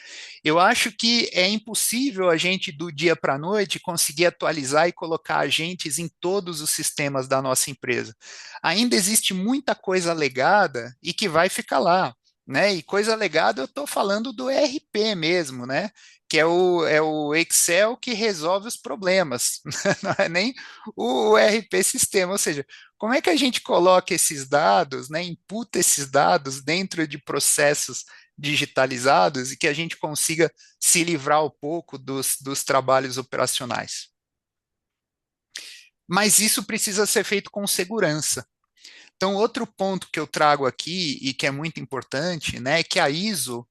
Eu acho que é impossível a gente, do dia para a noite, conseguir atualizar e colocar agentes em todos os sistemas da nossa empresa. Ainda existe muita coisa legada e que vai ficar lá. Né? E coisa legada, eu estou falando do ERP mesmo, né? Que é o Excel que resolve os problemas, não é nem o ERP sistema, ou seja, como é que a gente coloca esses dados, né, imputa esses dados dentro de processos digitalizados e que a gente consiga se livrar um pouco dos trabalhos operacionais. Mas isso precisa ser feito com segurança. Então, outro ponto que eu trago aqui e que é muito importante, né, é que a ISO,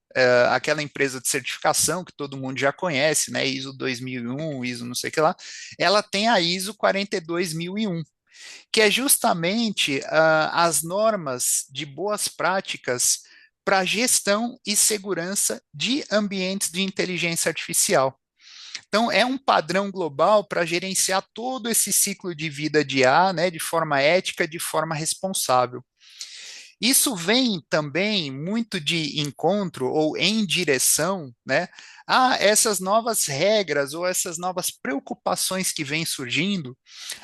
aquela empresa de certificação que todo mundo já conhece, né, ISO 2001, ISO não sei o que lá, ela tem a ISO 42001, que é justamente as normas de boas práticas para gestão e segurança de ambientes de inteligência artificial. Então, é um padrão global para gerenciar todo esse ciclo de vida de IA, né, de forma ética, de forma responsável. Isso vem também muito de encontro ou em direção, né, a essas novas regras ou essas novas preocupações que vêm surgindo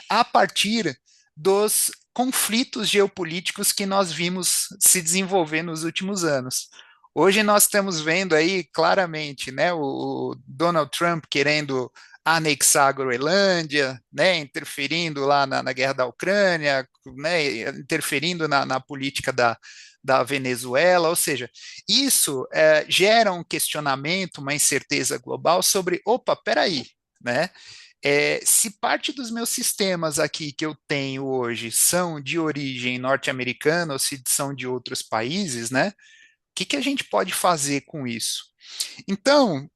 a partir dos conflitos geopolíticos que nós vimos se desenvolver nos últimos anos. Hoje nós estamos vendo aí claramente, né, o Donald Trump querendo anexar a Groenlândia, né, interferindo lá na guerra da Ucrânia, né, interferindo na política da Venezuela, ou seja, isso gera um questionamento, uma incerteza global sobre, opa, peraí, né, se parte dos meus sistemas aqui que eu tenho hoje são de origem norte-americana ou se são de outros países, né? O que a gente pode fazer com isso? Então,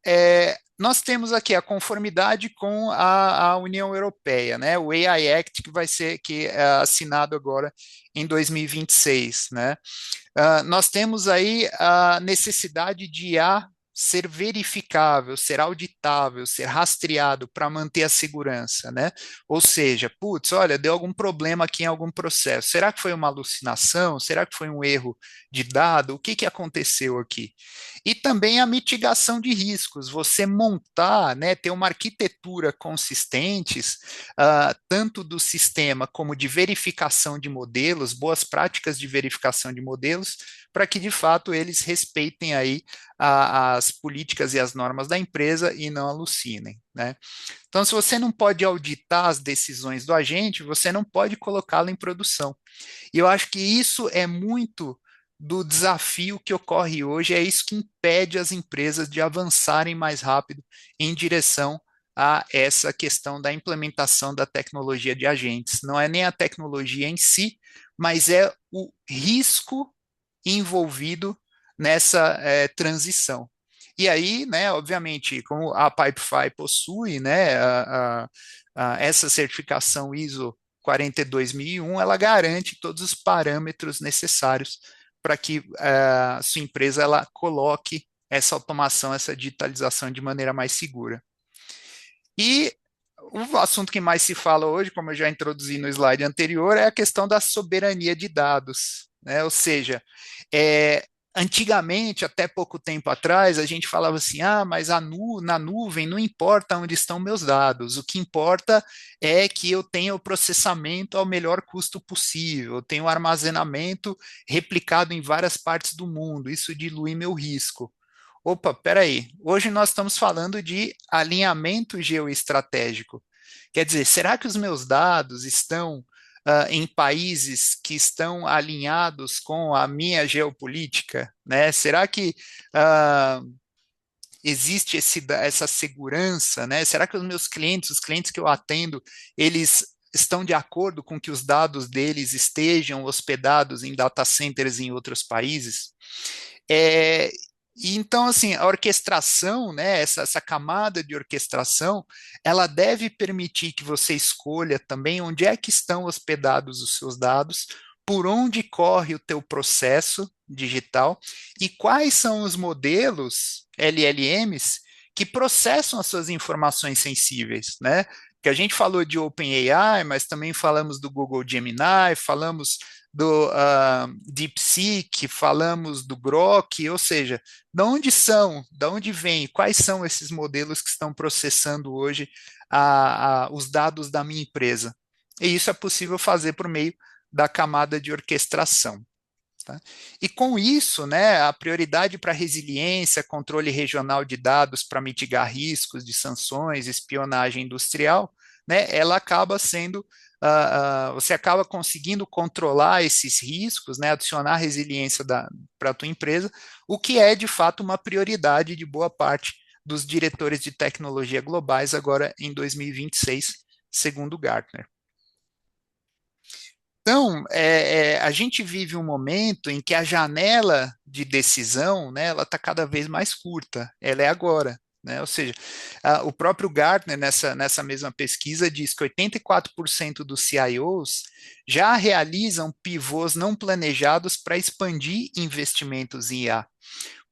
nós temos aqui a conformidade com a União Europeia, né? O AI Act que é assinado agora em 2026, né? Nós temos aí a necessidade de IA ser verificável, ser auditável, ser rastreado para manter a segurança, né? Ou seja, putz, olha, deu algum problema aqui em algum processo. Será que foi uma alucinação? Será que foi um erro de dado? O que que aconteceu aqui? E também a mitigação de riscos, você montar, né, ter uma arquitetura consistentes, tanto do sistema como de verificação de modelos, boas práticas de verificação de modelos, para que de fato eles respeitem aí as políticas e as normas da empresa e não alucinem, né? Então, se você não pode auditar as decisões do agente, você não pode colocá-lo em produção. E eu acho que isso é muito do desafio que ocorre hoje, é isso que impede as empresas de avançarem mais rápido em direção a essa questão da implementação da tecnologia de agentes. Não é nem a tecnologia em si, mas é o risco envolvido nessa transição. E aí, né, obviamente, como a Pipefy possui, né, essa certificação ISO 42001, ela garante todos os parâmetros necessários para que a sua empresa ela coloque essa automação, essa digitalização de maneira mais segura. E o assunto que mais se fala hoje, como eu já introduzi no slide anterior, é a questão da soberania de dados, né? Ou seja, antigamente, até pouco tempo atrás, a gente falava assim, mas na nuvem não importa onde estão meus dados, o que importa é que eu tenha o processamento ao melhor custo possível, eu tenho armazenamento replicado em várias partes do mundo, isso dilui meu risco. Opa, peraí, hoje nós estamos falando de alinhamento geoestratégico. Quer dizer, será que os meus dados estão em países que estão alinhados com a minha geopolítica, né? Será que existe essa segurança, né? Será que os meus clientes, os clientes que eu atendo, eles estão de acordo com que os dados deles estejam hospedados em data centers em outros países? E então, assim, a orquestração, né, essa camada de orquestração, ela deve permitir que você escolha também onde é que estão hospedados os seus dados, por onde corre o teu processo digital e quais são os modelos LLMs que processam as suas informações sensíveis, né? Que a gente falou de OpenAI, mas também falamos do Google Gemini, falamos do DeepSeek, falamos do Grok, ou seja, de onde são, de onde vêm, quais são esses modelos que estão processando hoje os dados da minha empresa. E isso é possível fazer por meio da camada de orquestração. Tá? E com isso, né, a prioridade para resiliência, controle regional de dados para mitigar riscos de sanções, espionagem industrial, né, ela acaba sendo, você acaba conseguindo controlar esses riscos, né, adicionar resiliência para a tua empresa, o que é de fato uma prioridade de boa parte dos diretores de tecnologia globais agora em 2026, segundo Gartner. Então, a gente vive um momento em que a janela de decisão, né, ela está cada vez mais curta, ela é agora. Né? Ou seja, o próprio Gartner, nessa mesma pesquisa, diz que 84% dos CIOs já realizam pivôs não planejados para expandir investimentos em IA.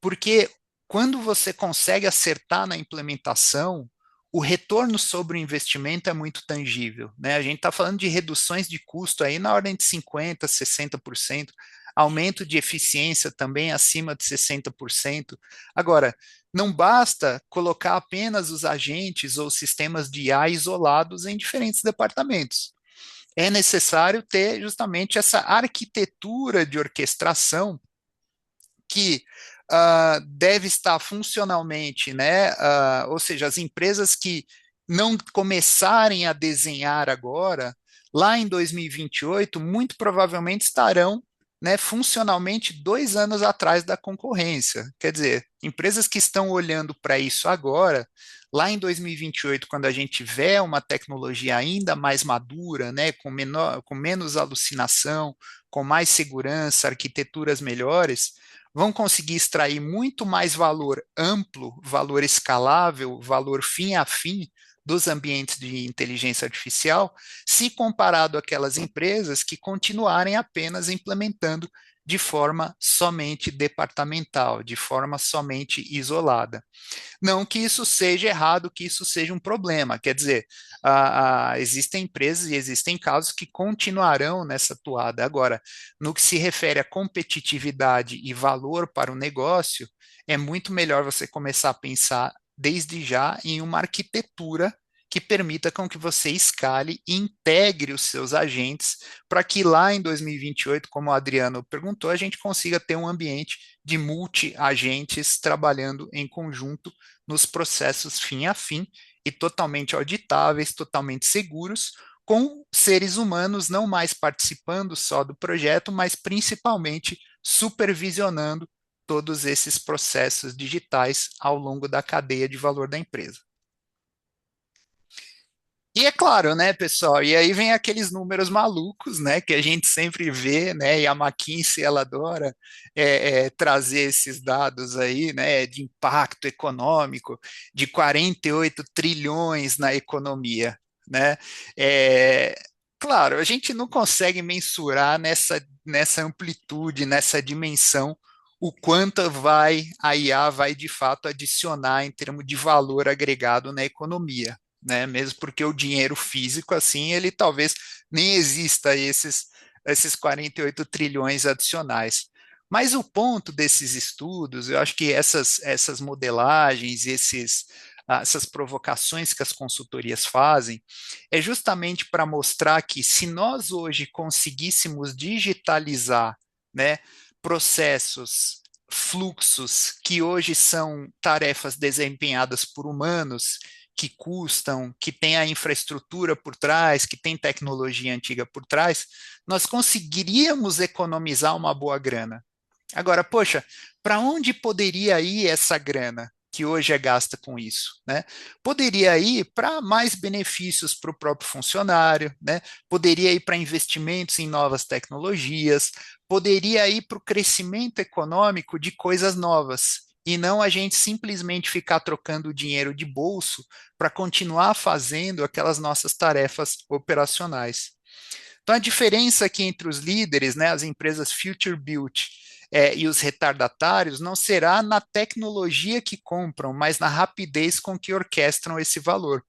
Porque quando você consegue acertar na implementação, o retorno sobre o investimento é muito tangível, né? A gente está falando de reduções de custo aí na ordem de 50%, 60%, aumento de eficiência também acima de 60%. Agora, não basta colocar apenas os agentes ou sistemas de IA isolados em diferentes departamentos. É necessário ter justamente essa arquitetura de orquestração que deve estar funcionalmente, né? Ou seja, as empresas que não começarem a desenhar agora, lá em 2028, muito provavelmente estarão, né, funcionalmente 2 anos atrás da concorrência. Quer dizer, empresas que estão olhando para isso agora, lá em 2028, quando a gente tiver uma tecnologia ainda mais madura, né, com menos alucinação, com mais segurança, arquiteturas melhores, vão conseguir extrair muito mais valor amplo, valor escalável, valor fim a fim dos ambientes de inteligência artificial, se comparado àquelas empresas que continuarem apenas implementando de forma somente departamental, de forma somente isolada. Não que isso seja errado, que isso seja um problema. Quer dizer, existem empresas e existem casos que continuarão nessa toada. Agora, no que se refere à competitividade e valor para o negócio, é muito melhor você começar a pensar desde já em uma arquitetura que permita com que você escale e integre os seus agentes para que lá em 2028, como o Adriano perguntou, a gente consiga ter um ambiente de multi-agentes trabalhando em conjunto nos processos fim a fim e totalmente auditáveis, totalmente seguros, com seres humanos não mais participando só do projeto, mas principalmente supervisionando todos esses processos digitais ao longo da cadeia de valor da empresa. E é claro, né, pessoal, e aí vem aqueles números malucos, né, que a gente sempre vê, né, e a McKinsey, ela adora trazer esses dados aí, né, de impacto econômico, de 48 trilhões na economia, né, é, claro, a gente não consegue mensurar nessa amplitude, nessa dimensão, o quanto a IA vai de fato adicionar em termos de valor agregado na economia, né? Mesmo porque o dinheiro físico, assim, ele talvez nem exista esses 48 trilhões adicionais. Mas o ponto desses estudos, eu acho que essas modelagens, essas provocações que as consultorias fazem, é justamente para mostrar que se nós hoje conseguíssemos digitalizar, né, processos, fluxos que hoje são tarefas desempenhadas por humanos, que custam, que tem a infraestrutura por trás, que tem tecnologia antiga por trás, nós conseguiríamos economizar uma boa grana. Agora, poxa, para onde poderia ir essa grana que hoje é gasta com isso, né? Poderia ir para mais benefícios para o próprio funcionário, né? Poderia ir para investimentos em novas tecnologias, poderia ir para o crescimento econômico de coisas novas, e não a gente simplesmente ficar trocando dinheiro de bolso para continuar fazendo aquelas nossas tarefas operacionais. Então, a diferença aqui entre os líderes, né, as empresas future built e os retardatários, não será na tecnologia que compram, mas na rapidez com que orquestram esse valor.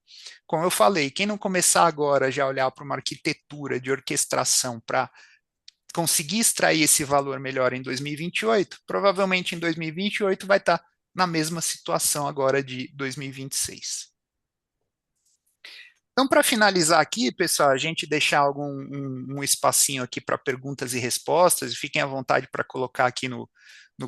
Como eu falei, quem não começar agora já a olhar para uma arquitetura de orquestração para conseguir extrair esse valor melhor em 2028, provavelmente em 2028 vai estar na mesma situação agora de 2026. Então, para finalizar aqui, pessoal, a gente deixar um espacinho aqui para perguntas e respostas, e fiquem à vontade para colocar aqui no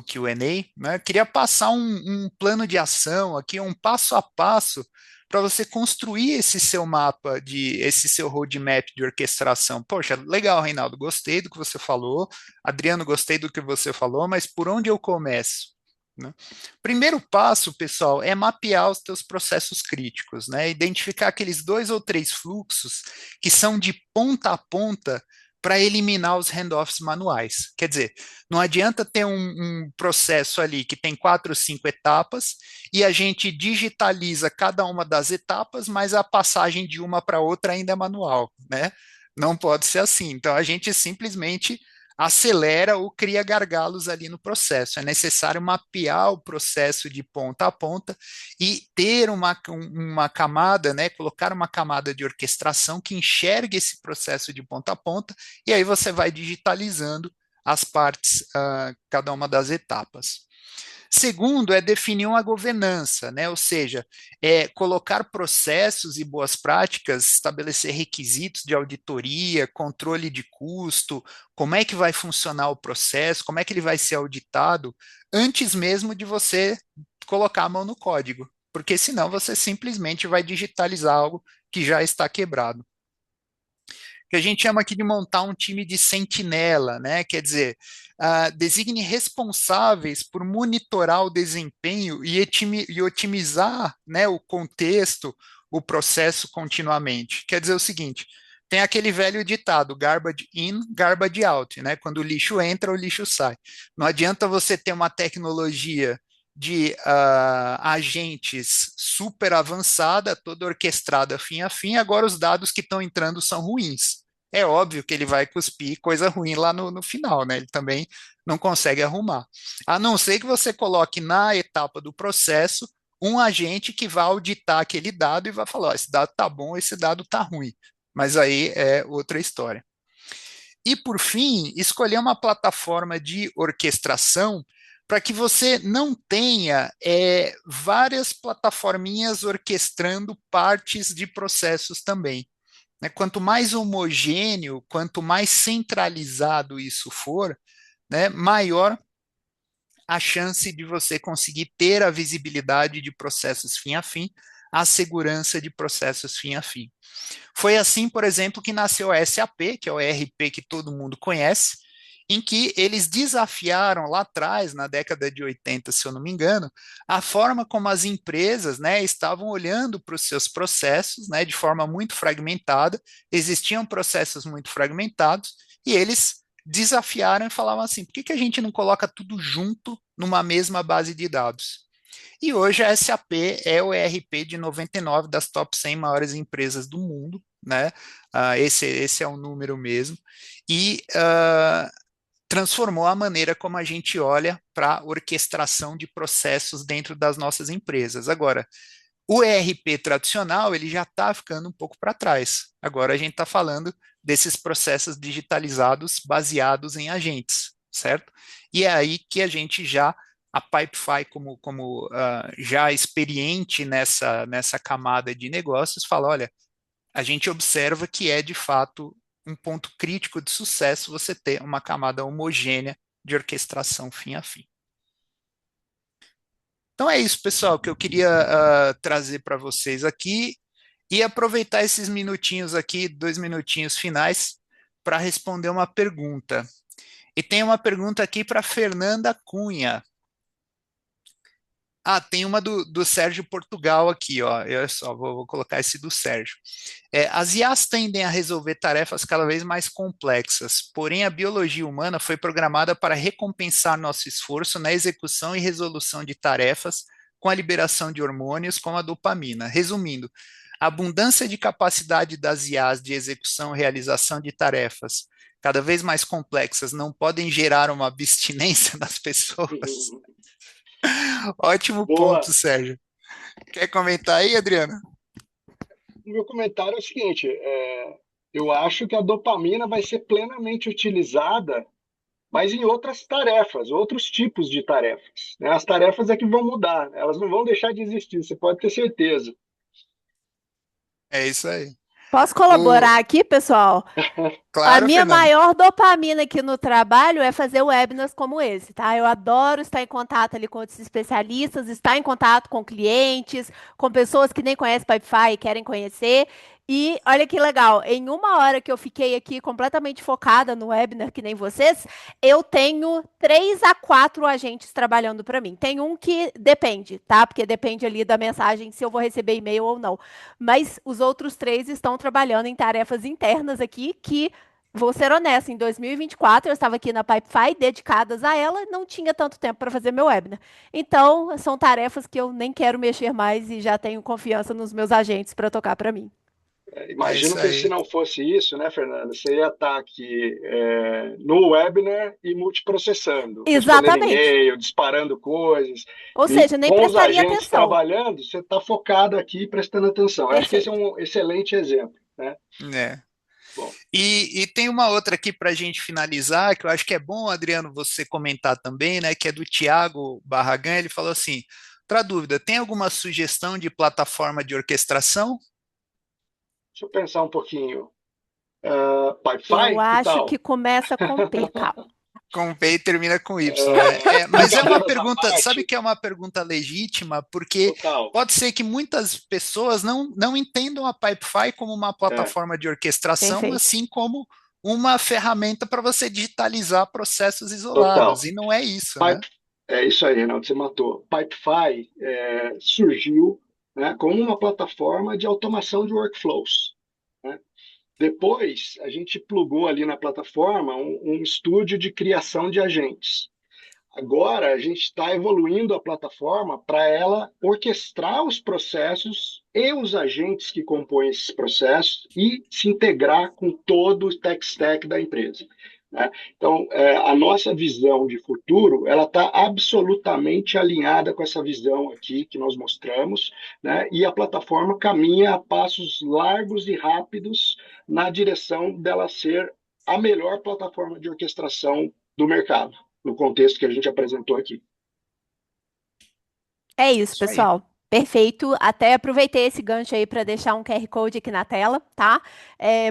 Q&A, né? Eu queria passar um plano de ação aqui, um passo a passo, para você construir esse seu mapa, esse seu roadmap de orquestração. Poxa, legal, Reinaldo, gostei do que você falou, Adriano, gostei do que você falou, mas por onde eu começo? Né? Primeiro passo, pessoal, é mapear os teus processos críticos, né? Identificar aqueles 2 ou 3 fluxos que são de ponta a ponta para eliminar os handoffs manuais. Quer dizer, não adianta ter um processo ali que tem 4 ou 5 etapas e a gente digitaliza cada uma das etapas, mas a passagem de uma para outra ainda é manual, né? Não pode ser assim. Então, a gente simplesmente acelera ou cria gargalos ali no processo. É necessário mapear o processo de ponta a ponta e ter uma camada, né, colocar uma camada de orquestração que enxergue esse processo de ponta a ponta, e aí você vai digitalizando as partes, cada uma das etapas. Segundo, é definir uma governança, né? Ou seja, colocar processos e boas práticas, estabelecer requisitos de auditoria, controle de custo, como é que vai funcionar o processo, como é que ele vai ser auditado, antes mesmo de você colocar a mão no código, porque senão você simplesmente vai digitalizar algo que já está quebrado. Que a gente chama aqui de montar um time de sentinela, né? Quer dizer, designe responsáveis por monitorar o desempenho e otimizar, né, o contexto, o processo continuamente. Quer dizer o seguinte, tem aquele velho ditado, garbage in, garbage out, né? Quando o lixo entra, o lixo sai. Não adianta você ter uma tecnologia de agentes super avançada, toda orquestrada fim a fim, agora os dados que estão entrando são ruins. é óbvio que ele vai cuspir coisa ruim lá no final, né? Ele também não consegue arrumar. A não ser que você coloque na etapa do processo um agente que vai auditar aquele dado e vai falar, ó, esse dado tá bom, esse dado tá ruim. Mas aí é outra história. E, por fim, escolher uma plataforma de orquestração para que você não tenha várias plataforminhas orquestrando partes de processos também. Né? Quanto mais homogêneo, quanto mais centralizado isso for, né, maior a chance de você conseguir ter a visibilidade de processos fim a fim, a segurança de processos fim a fim. Foi assim, por exemplo, que nasceu a SAP, que é o ERP que todo mundo conhece, em que eles desafiaram lá atrás, na década de 80, se eu não me engano, a forma como as empresas, né, estavam olhando para os seus processos, né, de forma muito fragmentada, existiam processos muito fragmentados, e eles desafiaram e falavam assim, por que a gente não coloca tudo junto numa mesma base de dados? E hoje a SAP é o ERP de 99 das top 100 maiores empresas do mundo, né? Esse é o número mesmo. E transformou a maneira como a gente olha para a orquestração de processos dentro das nossas empresas. Agora, o ERP tradicional, ele já está ficando um pouco para trás. Agora a gente está falando desses processos digitalizados baseados em agentes, certo? E é aí que a gente já, a Pipefy como já experiente nessa camada de negócios, fala, olha, a gente observa que é de fato um ponto crítico de sucesso você ter uma camada homogênea de orquestração fim a fim. Então é isso, pessoal, que eu queria trazer para vocês aqui e aproveitar esses minutinhos aqui, 2 minutinhos finais, para responder uma pergunta. E tem uma pergunta aqui para Fernanda Cunha. Tem uma do Sérgio Portugal aqui, ó. Eu só vou colocar esse do Sérgio. As IAs tendem a resolver tarefas cada vez mais complexas, porém a biologia humana foi programada para recompensar nosso esforço na execução e resolução de tarefas com a liberação de hormônios como a dopamina. Resumindo, a abundância de capacidade das IAs de execução e realização de tarefas cada vez mais complexas não podem gerar uma abstinência nas pessoas? Ótimo Boa. ponto, Sérgio. Quer comentar aí, Adriano? O meu comentário é o seguinte: eu acho que a dopamina vai ser plenamente utilizada, mas em outras tarefas, outros tipos de tarefas, né? As tarefas é que vão mudar, elas não vão deixar de existir, você pode ter certeza. É isso aí. Posso colaborar aqui, pessoal? A Claro, minha Fernando. maior dopamina aqui no trabalho é fazer webinars como esse, tá? Eu adoro estar em contato ali com outros especialistas, estar em contato com clientes, com pessoas que nem conhecem Pipefy e querem conhecer. E olha que legal, em 1 hora que eu fiquei aqui completamente focada no webinar, que nem vocês, eu tenho 3 a 4 agentes trabalhando para mim. Tem um que depende, tá? Porque depende ali da mensagem se eu vou receber e-mail ou não. Mas os outros 3 estão trabalhando em tarefas internas aqui que vou ser honesta, em 2024 eu estava aqui na Pipefy, dedicadas a ela, não tinha tanto tempo para fazer meu webinar. Então, são tarefas que eu nem quero mexer mais e já tenho confiança nos meus agentes para tocar para mim. É Imagino isso que se aí. não fosse isso, né, Fernanda, você ia estar aqui no webinar e multiprocessando, respondendo Exatamente. e-mail, disparando coisas, Ou e seja, nem com os prestaria agentes atenção. trabalhando, você está focado aqui prestando atenção. Eu acho que esse é Perfeito. um excelente exemplo, né? Né? Bom, E tem uma outra aqui para a gente finalizar, que eu acho que é bom, Adriano, você comentar também, né? Que é do Tiago Barragan. Ele falou assim: outra dúvida, tem alguma sugestão de plataforma de orquestração? deixa eu pensar um pouquinho. Eu Pipefy, que acho tal? que começa com P, calma. Com P e termina com Y. Mas é uma Brincadeiras à pergunta, sabe parte, que é uma pergunta legítima, porque total. pode ser que muitas pessoas não entendam a Pipefy como uma É, plataforma de orquestração, Perfeito. assim como uma ferramenta para você digitalizar processos isolados. total. E não é isso, né? Pipe, é isso aí, Reinaldo, você matou. Pipefy surgiu, né, como uma plataforma de automação de workflows, né? Depois, a gente plugou ali na plataforma um estúdio de criação de agentes. Agora, a gente está evoluindo a plataforma para ela orquestrar os processos e os agentes que compõem esses processos e se integrar com todo o tech stack da empresa, né? Então, a nossa visão de futuro, ela está absolutamente alinhada com essa visão aqui que nós mostramos, né? E a plataforma caminha a passos largos e rápidos na direção dela ser a melhor plataforma de orquestração do mercado, no contexto que a gente apresentou aqui. É isso, Isso aí. pessoal. Perfeito. Até aproveitei esse gancho aí para deixar um QR Code aqui na tela, tá?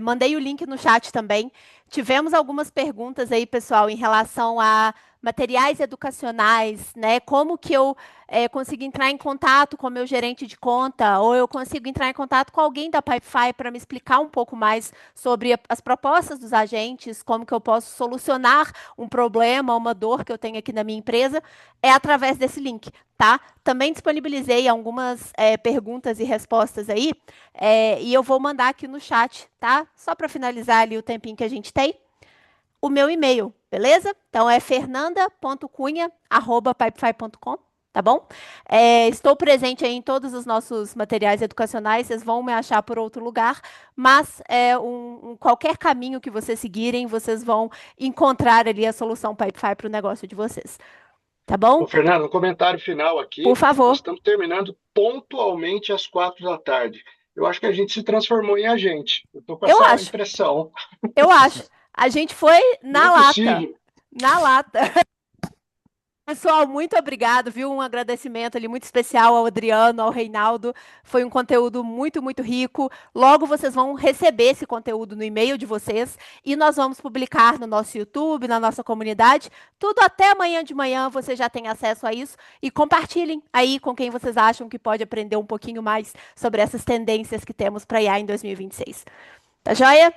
Mandei o link no chat também. Tivemos algumas perguntas aí, pessoal, em relação a materiais educacionais, né? Como que eu consigo entrar em contato com o meu gerente de conta, ou eu consigo entrar em contato com alguém da Pipefy para me explicar um pouco mais sobre as propostas dos agentes, como que eu posso solucionar um problema, uma dor que eu tenho aqui na minha empresa, é através desse link, tá? Também disponibilizei algumas perguntas e respostas aí, e eu vou mandar aqui no chat, tá? Só para finalizar ali o tempinho que a gente tem, o meu e-mail, beleza? Então é fernanda.cunha@pipefy.com, tá bom? Estou presente aí em todos os nossos materiais educacionais, vocês vão me achar por outro lugar, mas qualquer caminho que vocês seguirem, vocês vão encontrar ali a solução Pipefy para o negócio de vocês. Tá bom? Ô, Fernando, um comentário final Por aqui. Nós favor. estamos terminando pontualmente às 4 da tarde. Eu acho que a gente se transformou em agente. Eu estou com Eu essa acho. impressão. Eu acho. A gente foi Não na é lata. possível. Na lata. Pessoal, muito obrigado, viu? Um agradecimento ali muito especial ao Adriano, ao Reinaldo. Foi um conteúdo muito, muito rico. Logo vocês vão receber esse conteúdo no e-mail de vocês e nós vamos publicar no nosso YouTube, na nossa comunidade. Tudo até amanhã de manhã você já tem acesso a isso e compartilhem aí com quem vocês acham que pode aprender um pouquinho mais sobre essas tendências que temos para IA em 2026. Tá joia?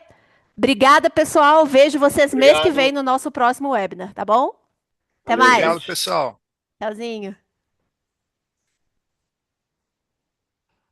Obrigada, pessoal. Vejo vocês mês que vem Obrigado. no nosso próximo webinar, tá bom? Até Valeu, mais. Obrigado, gente. pessoal. Tchauzinho.